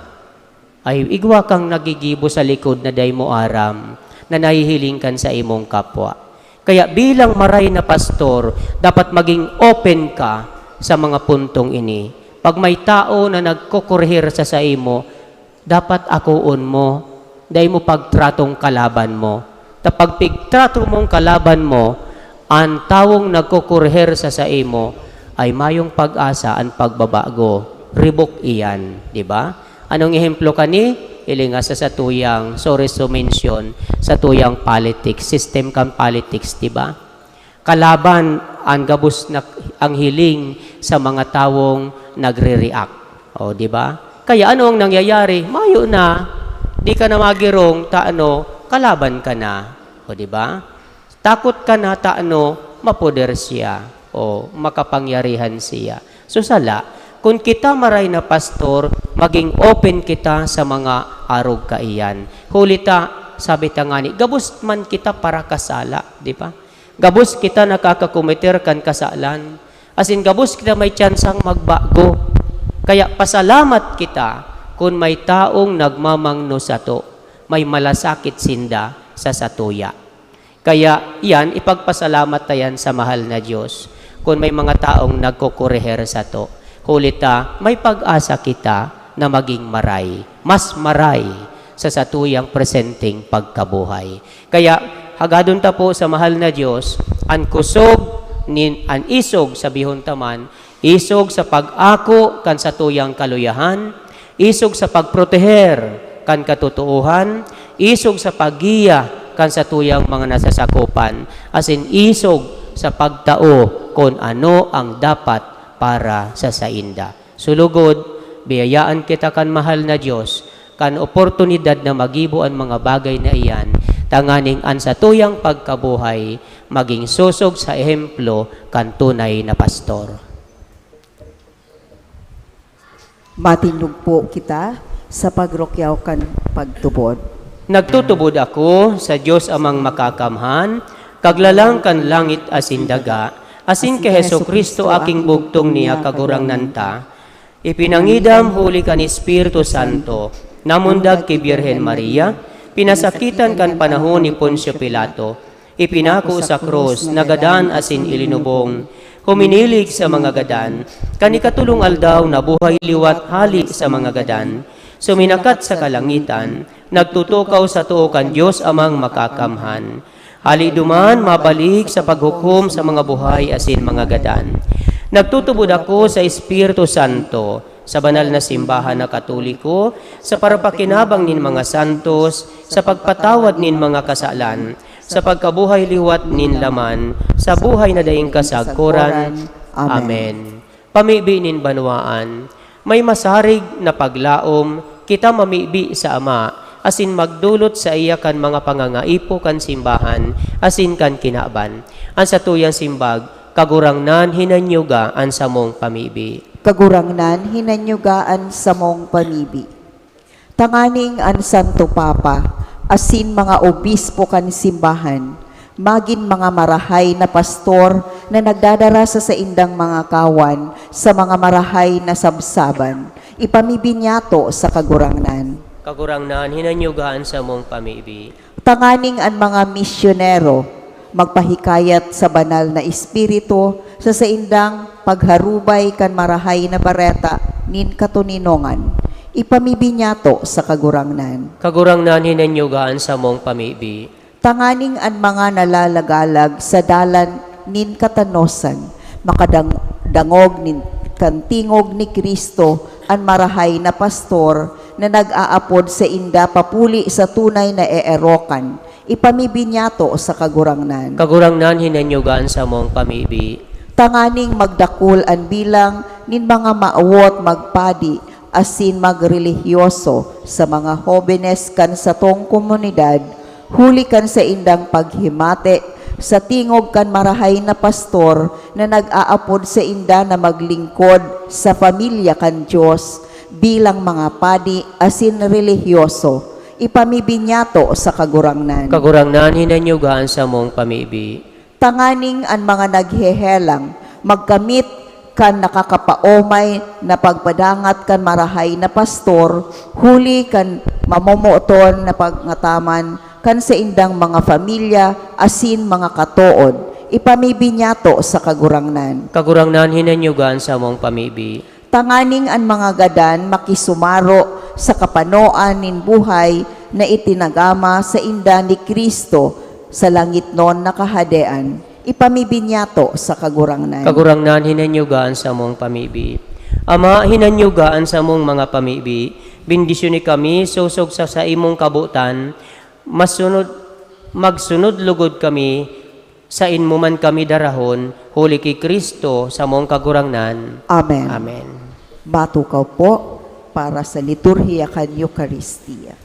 ay igwa kang nagigibo sa likod na day mo aram, na nahihiling kan sa imong kapwa. Kaya bilang maray na pastor, dapat maging open ka sa mga puntong ini. Pag may tao na nagkukurhir sa imo, dapat akuon mo, day mo pagtratong kalaban mo. Tapag pigtrato mong kalaban mo, ang tawong nagkukurher sa imo ay mayong pag-asa ang pagbabago. Ribok iyan, di ba? Anong ehemplo kani? Ilinga sa tuyang, sorry to mention, sa tuyang politics, system kang politics, di ba? Kalaban ang gabos na ang hiling sa mga tawong nagre-react. O, di ba? Kaya ano ang nangyayari? Mayo na, di ka na magirong, kalaban ka na. O, di ba? Takot ka na, mapoder siya. O, makapangyarihan siya. So, sala. Kung kita maray na pastor, maging open kita sa mga arog kaiyan. Hulita, sabi ta nga ni, gabos man kita para kasala, di ba? Gabos kita nakakakumiter kan kasalan. As in, gabos kita may tsansang magbago. Kaya pasalamat kita kung may taong nagmamangno sa to, may malasakit sinda sa satuya. Kaya yan, ipagpasalamat tayan sa mahal na Diyos kung may mga taong nagkukureher sa to. Hulita, may pag-asa kita na maging maray, mas maray sa satuyang presenting pagkabuhay. Kaya hagadon ta po sa mahal na Diyos, ang kusog, ang isog sa bihon taman, isog sa pag-ako kan satuyang kaluyahan, isog sa pagproteher kan katutuuhan, isog sa paggiya kan satuyang mga nasasakupan, as in isog sa pagtao kung ano ang dapat para sa sainda. Sulugod, biyayaan kita kan mahal na Diyos, kan oportunidad na magibo ang mga bagay na iyan, tanganing an sa tuyang pagkabuhay, maging susog sa ehemplo kan tunay na pastor. Matindog po kita sa pagrokyaw kan pagtubod. Nagtutubod ako sa Dios amang makakamhan, kaglalang kan langit asin daga, asin kay Heso Kristo aking bugtong niya kagurang nanta, ipinangidam huli kan Espiritu Santo, namundag kay Birhen Maria, pinasakitan kan panahon ni Poncio Pilato, ipinako sa krus, nagadan asin ilinubong, huminilig sa mga gadan, kanikatulong aldaw na buhay liwat hali sa mga gadan, suminakat sa kalangitan, nagtutukaw sa tuo kan Diyos amang makakamhan. Hali duman mabalik sa paghukom sa mga buhay asin mga gadan. Nagtutubod ako sa Espiritu Santo, sa banal na simbahan na Katoliko, sa parapakinabang nin mga santos, sa pagpatawad nin mga kasalan, sa pagkabuhay liwat nin laman, sa buhay na daing kasagkuran. Amen. Pamibi nin banwaan, may masarig na paglaom, kita mamibi sa Ama, asin magdulot sa iya kan mga pangangaipo kan simbahan, asin kan kinaban. Ang sa tuyang simbag, kagurangnan hinanyuga ang samong pamibi. Kagurangnan hinanyugaan sa mong pamibi. Tanganing an Santo Papa, asin mga obispo kan simbahan, magin mga marahay na pastor na nagdadara sa indang mga kawan sa mga marahay na sabsaban, ipamibinyato sa kagurangnan. Kagurangnan hinanyugaan sa mong pamibi. Tanganing an mga misyonero, magpahikayat sa banal na espiritu sa indang pagharubay kan marahay na bareta nin katuninongan, ipamibinyato sa kagurangnan. Kagurangnan hinanyugaan sa mong pamibi. Tanganing an mga nalalagalag sa dalan nin katanosan, makadangog nin kantingog ni Kristo an marahay na pastor na nag-aapod sa inda papuli sa tunay na eerokan, ipamibinyato sa kagurangnan. Kagurangnan hinanyugaan sa mong pamibi. Tanganing magdakul an bilang nin mga maawot magpadi asin magrelihiyoso sa mga hobenes kan sa tong komunidad, huli kan sa indang paghimate sa tingog kan marahay na pastor na nag-aapod sa inda na maglingkod sa pamilya kan Diyos bilang mga padi asin relihiyoso, ipamibinyato sa kagurangnan. Kagurangnan hinanyugaan sa mong pamibi. Tanganing an mga naghehelang, magkamit kan nakakapaomay na pagpadangat kan marahay na pastor, huli kan mamomoton na pagngataman kan sa indang mga pamilya asin mga katood, ipamibinyato sa kagurangnan. Kagurangnan hinanyugaan sa mong pamibi. Tanganing an mga gadan makisumaro sa kapanoan nin buhay na itinagama sa inda ni Kristo sa langit non nakahadean, ipamibinyato sa kagurangnan. Kagurangnan hinanyugaan sa mong pamibi. Ama, hinanyugaan sa mong mga pamibi, bendisyon kami, susog sa imong kabutan, magsunod lugod kami, sa inmo man kami darahon, huli kay Kristo sa mong kagurangnan. Amen. Amen. Batukaw po para sa liturhiya kan Eucharistia.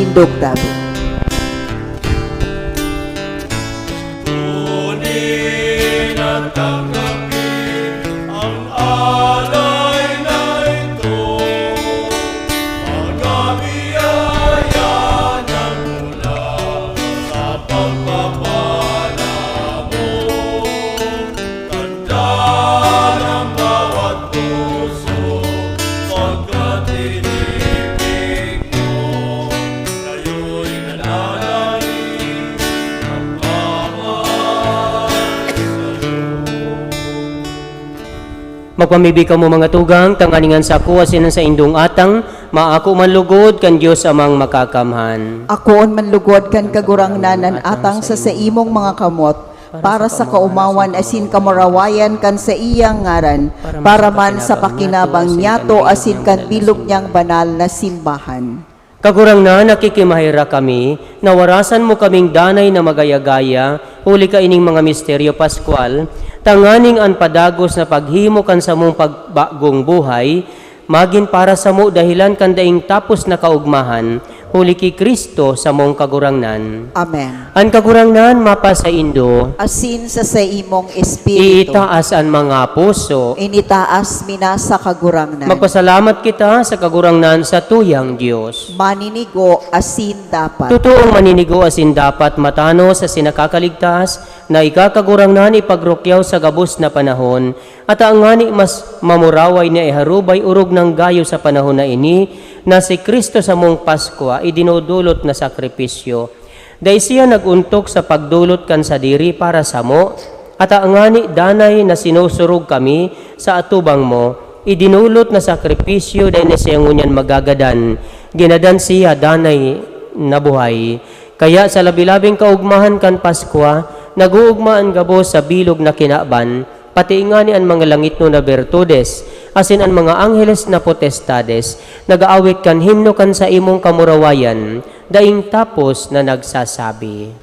Tindog Tabi. Kunin at tanggapin ang alay na ito, mga biyaya na mula sa pagpapala mo. Tanda ng bawat puso, pagkat inibig mo, kayo'y nananalig ang kamay sa'yo. Magpamibig ka mo mga tugang, tanganingan sa ako asinan sa indong atang, maako man lugod kan Diyos amang makakamhan. Akoon manlugod kan kagurangnanan atang sa imong mga kamot, para sa kaumawan asin kamarawayan kan sa iyang ngaran, para man sa pakinabang niyato asin kan bilog niyang banal na simbahan. Kagurang na nakikimahira kami, nawarasan mo kaming danay na magayagaya, huli ka ining mga misteryo Pascual, tanganing an padagos na paghimo kan sa mong pagbagong buhay, magin para sa mo dahilan kan daing tapos na kaugmahan, huli ki Kristo sa mong kagurangnan. Amen. An kagurangnan mapa sa Indo, Asin sa imong espiritu, iitaas ang mga puso. initaas mina sa kagurangnan. Magpasalamat kita sa kagurangnan sa tuyang Diyos. Maninigo asin dapat. Totoong maninigo asin dapat matano sa sinakakaligtas na ikakagurangnan ipagrukyaw sa gabos na panahon at ang ngani mas mamuraway na iharubay urog ng gayo sa panahon na ini na si Kristo sa mong Paskwa idinudulot na sakripisyo. Dahil siya naguntok sa pagdulot kan sa diri para sa mo at ang ngani danay na sinusurog kami sa atubang mo idinulot na sakripisyo dahil na siya ngunyan magagadan ginadan siya danay na buhay. Kaya sa labilabing kaugmahan kan Paskwa, naguugmaan gabos sa bilog na kinaban, pati nga ni ang mga langit no na bertudes, asin ang mga angheles na potestades, nagaawit kan himno kan sa imong kamurawayan, daing tapos na nagsasabi.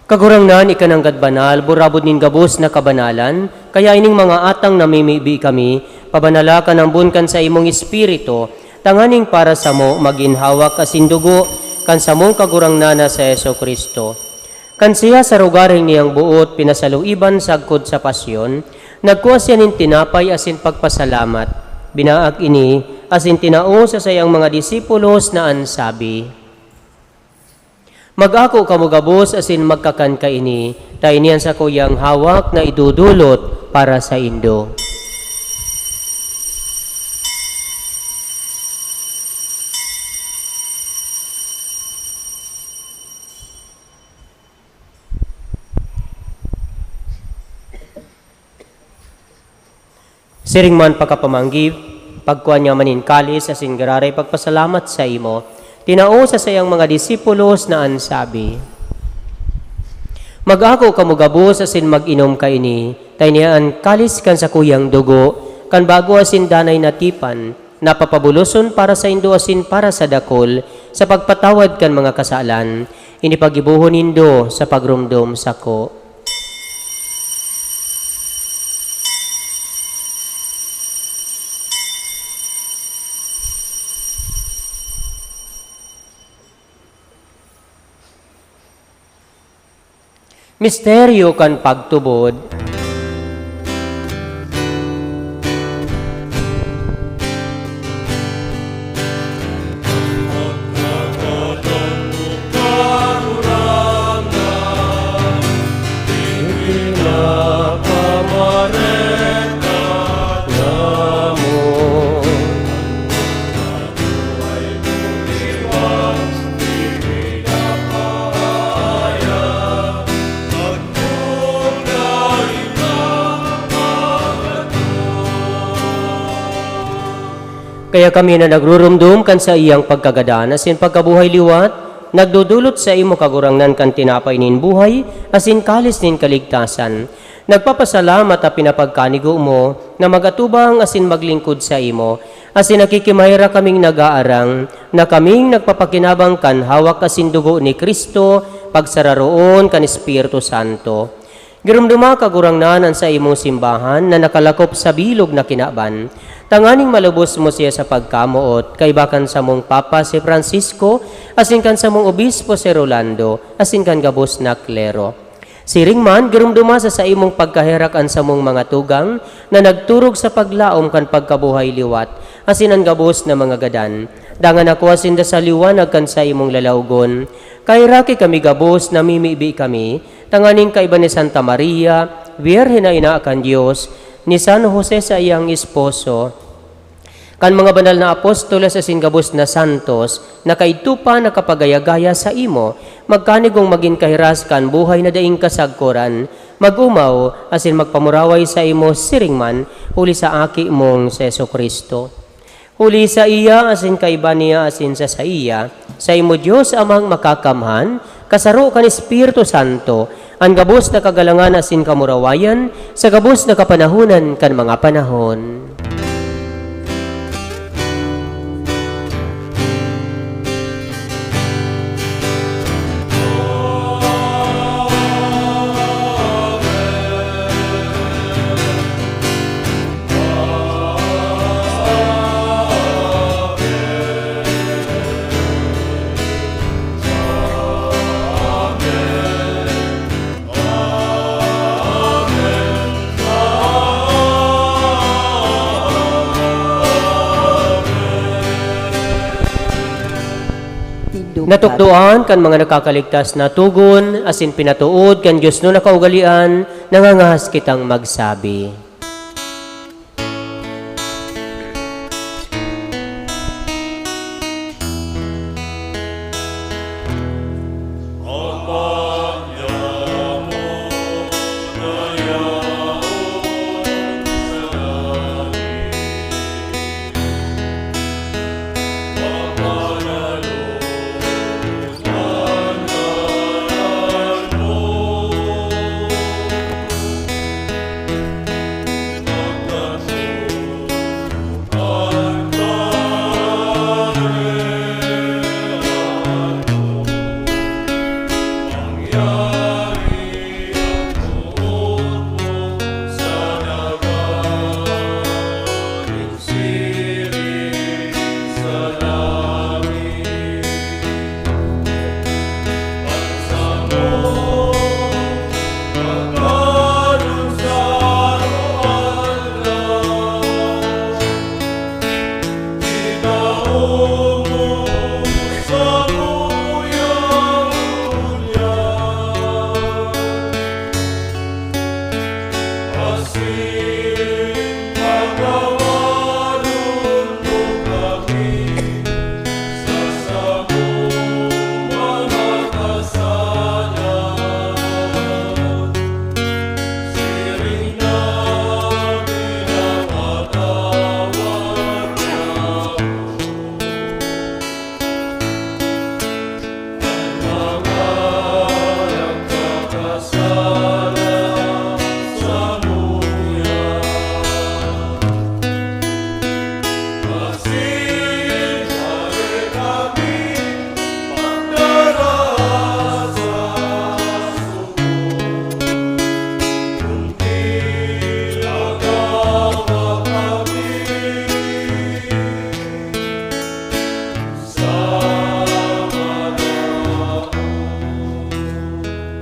Kagurangnan ikananggad banal, burabod nin gabos na kabanalan, kaya ining mga atang namimibi kami, pabanala ka ng bunkan sa imong espiritu, tanganing para sa mo maginhawak kasindugo, kan sa mong kagurangnan sa Yeso Kristo. Kan siya sa rugaring niyang buot, pinasaluiban sagkod sa pasyon, nagkuha siya nin tinapay asin pagpasalamat, binaak ini, asin tinao sa sayang mga disipulos na ansabi, mag-ako kamugabos asin magkakan ka ini, tayo niyan sa kuyang hawak na idudulot para sa Indo. Siring man pagkapamanggib, pagkuhan niya manin kalis asin gararay pagpasalamat sa imo, tinao sa sayang mga disipulos na ansabi, mag-ako kamugabos asin mag-inom ka ini, tayniyaan kalis kan sa kuyang dugo, kan bago asin danay natipan, napapabuloson para sa indo asin para sa dakol, sa pagpatawad kan mga kasalan, inipagibuhon indo sa pagrumdom sako. Misteryo kan pagtubod. Kaya kami na nagrurumdum kan sa iyang pagkagadan, asin pagkabuhay liwat, nagdudulot sa imo kagurangnan kan tinapay nin buhay, asin kalis nin kaligtasan. Nagpapasalamat at pinapagkanigo mo na magatubang asin maglingkod sa imo, asin nakikimayra kaming nag-aarang, na kaming nagpapakinabang kan hawak asin dugo ni Kristo, pagsararoon kan Espiritu Santo. Girumduma kagurangnan sa imong simbahan na nakalakop sa bilog na kinaban. Tanganing malubos mo siya sa pagkamuot, kay bakan sa mong Papa si Francisco, asin kan sa mong Obispo si Rolando, asin kan gabos na klero. Siringman, girumduma sa imong pagkaherakan sa mong mga tugang, na nagturog sa paglaom kan pagkabuhay liwat, asin ang gabos na mga gadan. Dangan ako asin da sa liwanag kan sa imong lalawgon. Kay raki kami gabos, namimibi kami, tanganing kaiba ni Santa Maria, Birhen na ina kan Diyos, ni San Jose sa iyang esposo, kan mga banal na apostoles asin gabos na santos, na kaidto pa nakapagayagaya sa imo, magkanigong maging kahiras kan buhay na daing kasagkoran, magumaw asin magpamuraway sa imo siringman, huli sa aki mong Seso Kristo. Huli sa iya asin kaiba niya asin sa iya, sa imo Diyos amang makakamhan, kasaro kan Espiritu Santo, ang gabos na kagalangan asin kamurawayan, sa gabos na kapanahunan kan mga panahon. Natukdoan kan mga nakakaligtas na tugon, asin pinatuod kan Diyos no nakaugalian, nangangahas kitang magsabi.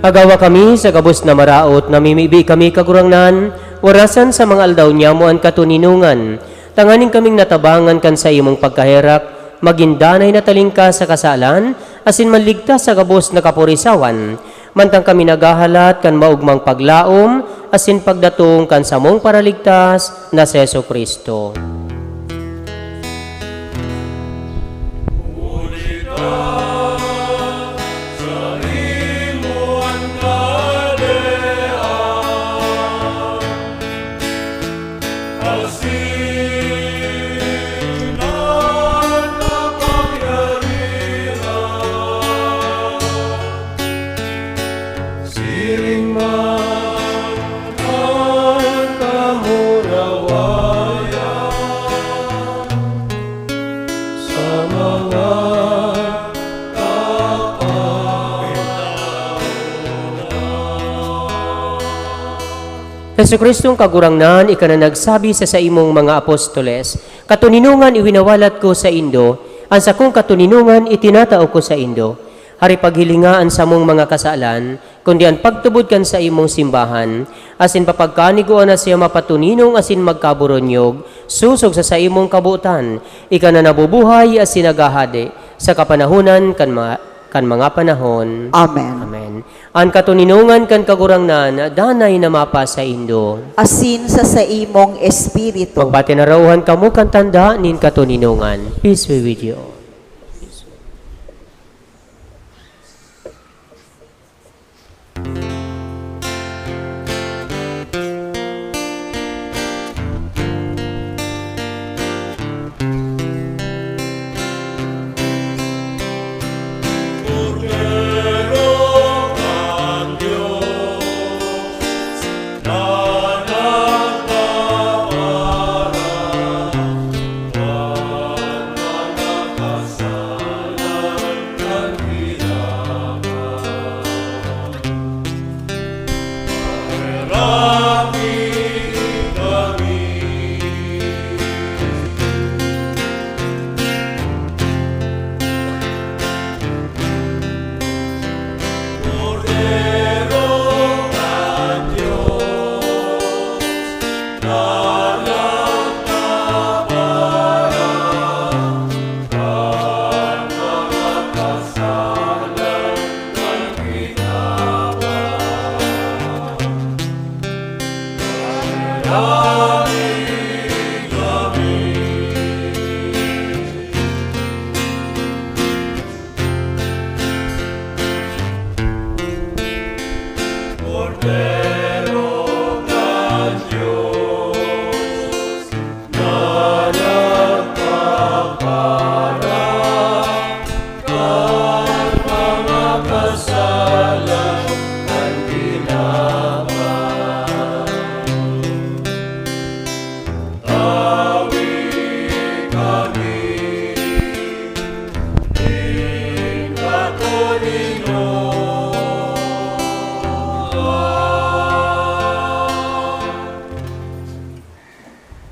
Agawa kami sa gabos na maraot, namimibi kami kagurangnan, warasan sa mga aldaw niya mo ang katuninungan. Tanganin kaming natabangan kan sa imong pagkaherak, magindanay na talingka sa kasalan, asin manligtas sa gabos na kapurisawan. Mantang kami nagahalat kan maugmang paglaom, asin pagdatong kan samong paraligtas na si Jesu Kristo. Hesu Kristong kagurangnan, ika na nagsabi sa imong mga apostoles, katuninungan iwinawalat ko sa Indo, ang sakong katuninungan itinatao ko sa Indo. Hari paghilingaan sa mong mga kasalan, kundi ang pagtubod kan sa imong simbahan, asin papagkaniguan na siya mapatuninong asin magkaburonyog, susog sa imong kabuutan, ika na nabubuhay asin nagahade, sa kapanahunan kan mga panahon. Amen. Amen. Ang katuninungan kan kagurangnan, danay na mapa sa Indo. Asin sa imong espiritu. Magbati na rauhan kamo kan tanda nin katuninungan. Peace be with you.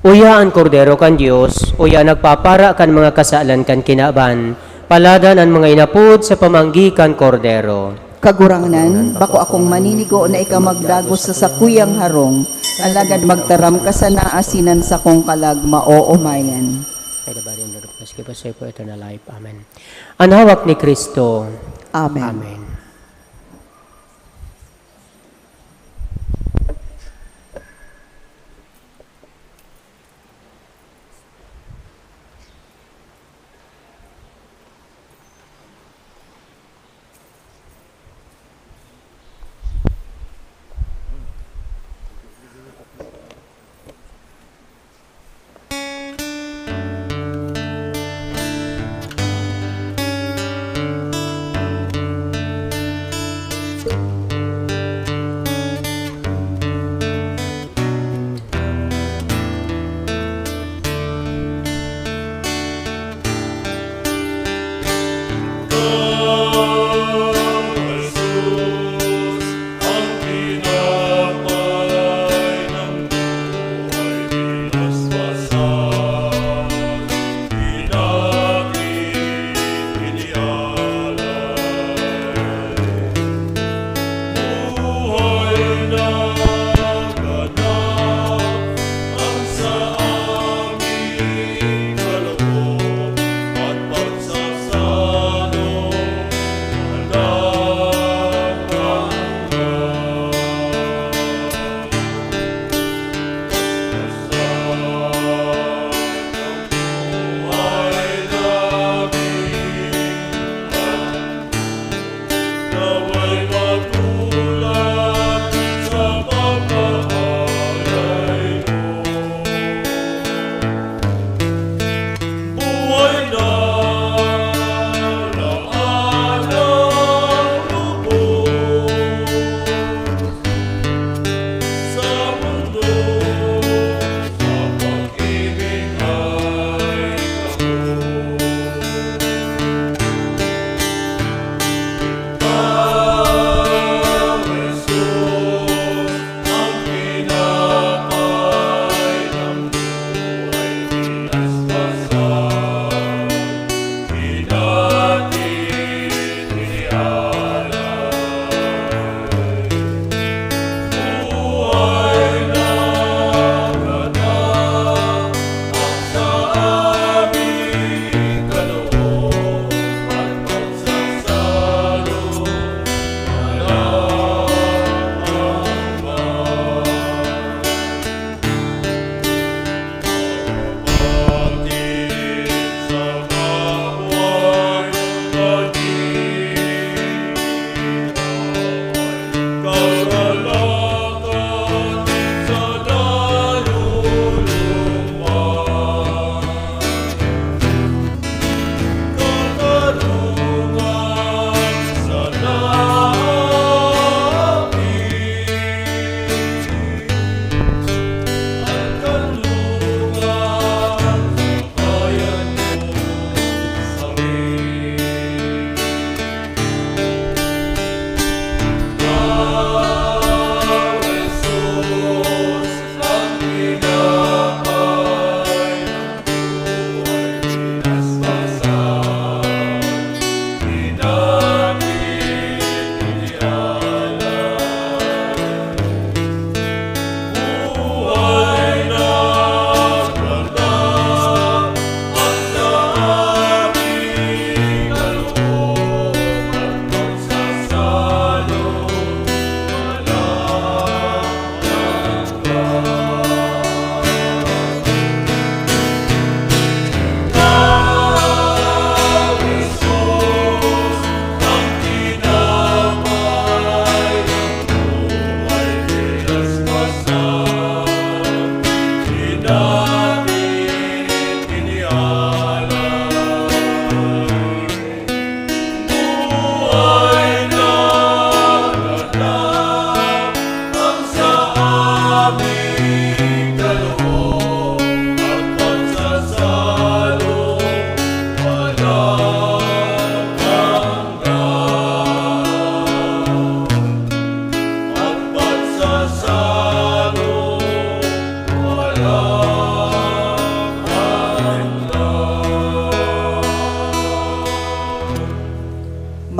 Uya ang kordero kan Dios, uya nagpapara kan mga kasalan kan kinaban, paladan ang mga inapod sa pamanggi kan kordero. Kagurangnan, bako akong maninigo na ika magdagos sa sakuyang harong, alagad magtaram ka sa naasinan sa kong kalag maoomayan. By the body and blood of Christ, give us safe for eternal life. Amen. Ang hawak ni Kristo. Amen. Amen.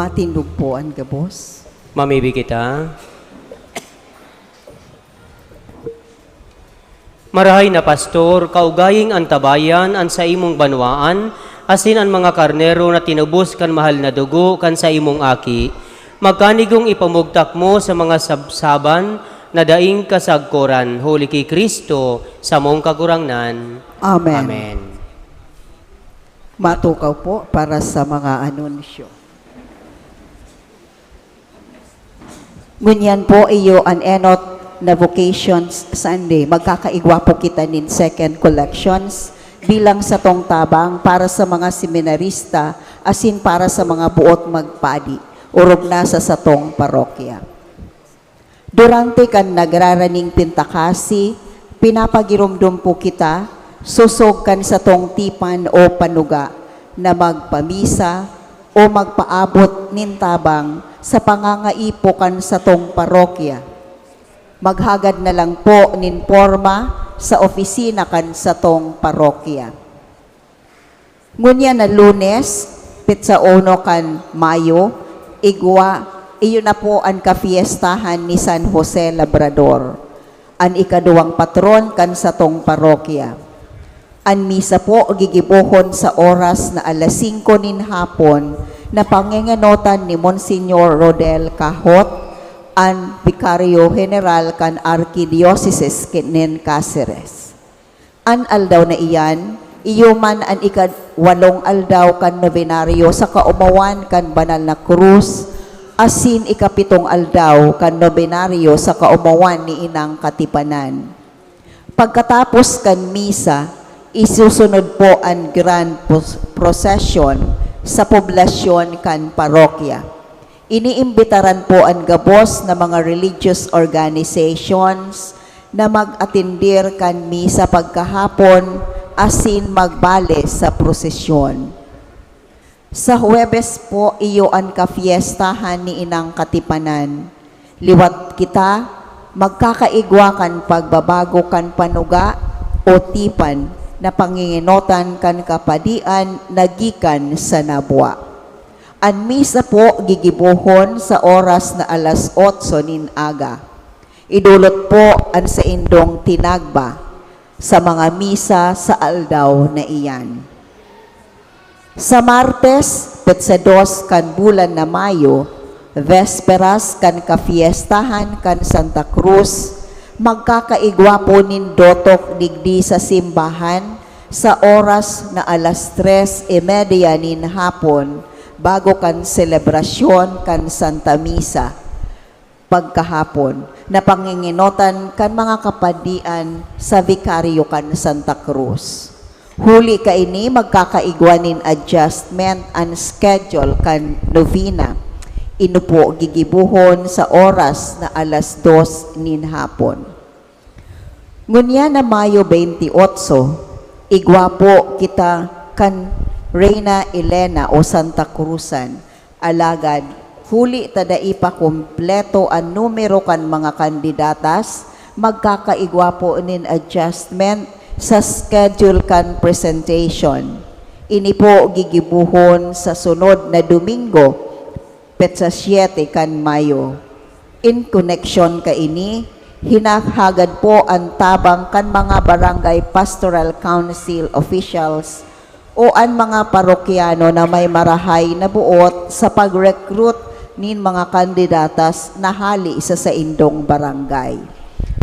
Matindog po ang gabos. Mamibi kita. Marahay na pastor, kaugaying ang tabayan an sa imong banwaan, asin ang mga karnero na tinubos kan mahal na dugo kan sa imong aki, magkanigong ipamugtak mo sa mga sabsaban na daing kasagkoran, huli kay Kristo sa mong kagurangnan. Amen. Amen. Matukaw po para sa mga anunsyo. Ngunyan po iyo an enot na Vocations Sunday. Magkakaigwa po kita nin second collections bilang sa tong tabang para sa mga seminarista asin para sa mga buot magpadi urog na sa satong parokya. Durante kan nagraraning pintakasi, pinapagirumdum po kita, susog kan sa tong tipan o panuga na magpamisa o magpaabot nin tabang sa pangangaipokan sa tong parokya. Maghagad na lang po nin porma sa opisina kan sa tong parokya. Ngunya na Lunes, pitsa 1 kan Mayo, igwa, iyo na po ang kafiestahan ni San Jose Labrador, ang ikaduwang patron kan sa tong parokya. Ang misa po gigibuhon sa oras na alas 5 nin hapon na pangingenotan ni Monsignor Rodel Cahot, ang Vicario General kan Archdiocese nin Cáceres. An aldaw na iyan, iyo man ang ika-8 aldaw kan novenaryo sa kaumawan kan Banal na Cruz, asin ika-7 aldaw kan novenaryo sa kaumawan ni Inang Katipanan. Pagkatapos kan misa, isusunod po ang grand procession sa poblasyon kan parokya. Iniimbitaran po ang gabos na mga religious organizations na mag-atindir kan misa pagkahapon asin magbale sa prosesyon. Sa Huwebes po iyo ang kafiestahan ni Inang Katipanan. Liwat kita, magkakaigwa kan pagbabago kan panuga o tipan na panginginotan kan kapadian nagikan sa nabwa. Ang misa po gigibuhon sa oras na alas 8 nin aga. Idulot po ang sa indong tinagba sa mga misa sa aldaw na iyan. Sa Martes, petsa 2 kan bulan na Mayo, Vesperas kan kafiestahan kan Santa Cruz, magkakaigwa po nin dotok digdi sa simbahan sa oras na alas 3:30 nin hapon bago kan selebrasyon kan Santa Misa pagkahapon na panginginotan kan mga kapadian sa Vicario kan Santa Cruz. Huli kaini magkakaigwanin adjustment and schedule kan novena. Inupo gigibuhon sa oras na alas 2 nin hapon. Ngunya na Mayo 28, igwa po kita kan Reina Elena o Santa Cruzan. Alagad, huli tadai pa kompleto ang numero kan mga kandidatas, magkakaigwa po nin adjustment sa schedule kan presentation. Ini po gigibuhon sa sunod na Domingo, petsa 7 kan Mayo. In connection ka ini, hinahagad po ang tabang kan mga barangay pastoral council officials o ang mga parokyano na may marahay na buot sa pag-recruit nin mga kandidatas na hali isa sa indong barangay.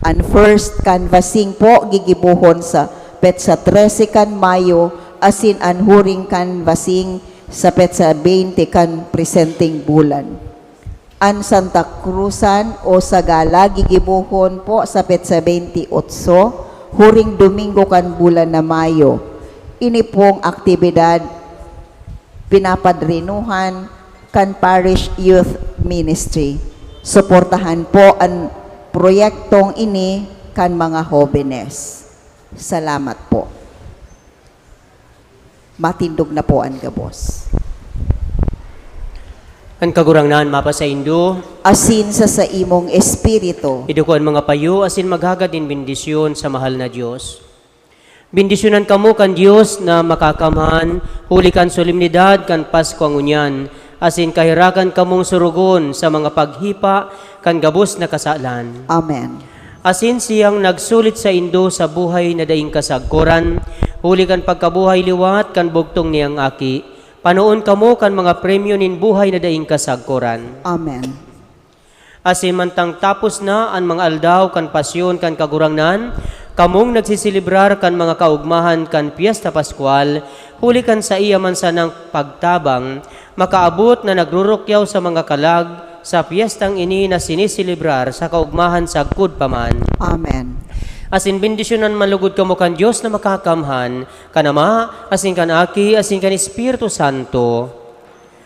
Ang first canvassing po gigibuhon sa petsa 13 kan Mayo asin ang huring canvassing sa petsa 20 kan presenting bulan. Ang Santa Cruzan o Sagala gigibuhon po sa petsa 28, huring Domingo kan bulan na Mayo. Ini pong aktibidad pinapadrinuhan kan Parish Youth Ministry. Suportahan po ang proyektong ini kan mga jóvenes. Salamat po. Matindog na po ang gabos. Ang kagurangnan mapa sa Indo, Asin sa imong espiritu. idukuan mga payo, asin maghagad din bendisyon sa mahal na Diyos. Bendisyonan kamo kan Diyos na makakamhan, huli kan solemnidad kan Pasko ang unyan, asin kahirakan kamong surugon sa mga paghipa kan gabos na kasalan. Amen. Asin siyang nagsulit sa indo sa buhay na daing kasagkuran, huli kan pagkabuhay liwat kan bugtong niyang aki, panoon kamo kan mga premyo nin buhay na daing kasagkuran. Amen. Asin mantang tapos na ang mga aldaw kan pasyon kan kagurangnan, kamong nagsisilibrar kan mga kaugmahan kan Piesta Pascual, huli kan sa iya man sanang pagtabang, makaabot na nagrurukyaw sa mga kalag sa piyestang ini na sinisilibrar sa kaugmahan sa gud paman. Amen. Asin bendisyonan malugod kamo kan Dios na makakamhan, kanama, asin kan Aki, asin kan Espiritu Santo.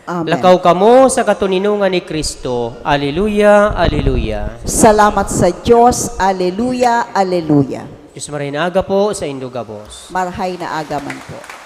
Amen. Lakaw kamo sa katuninungan ni Kristo. Alleluia, alleluia. Salamat sa Diyos. Alleluia, alleluia. Diyos maray na aga po sa Indogabos. Marhay na agaman po.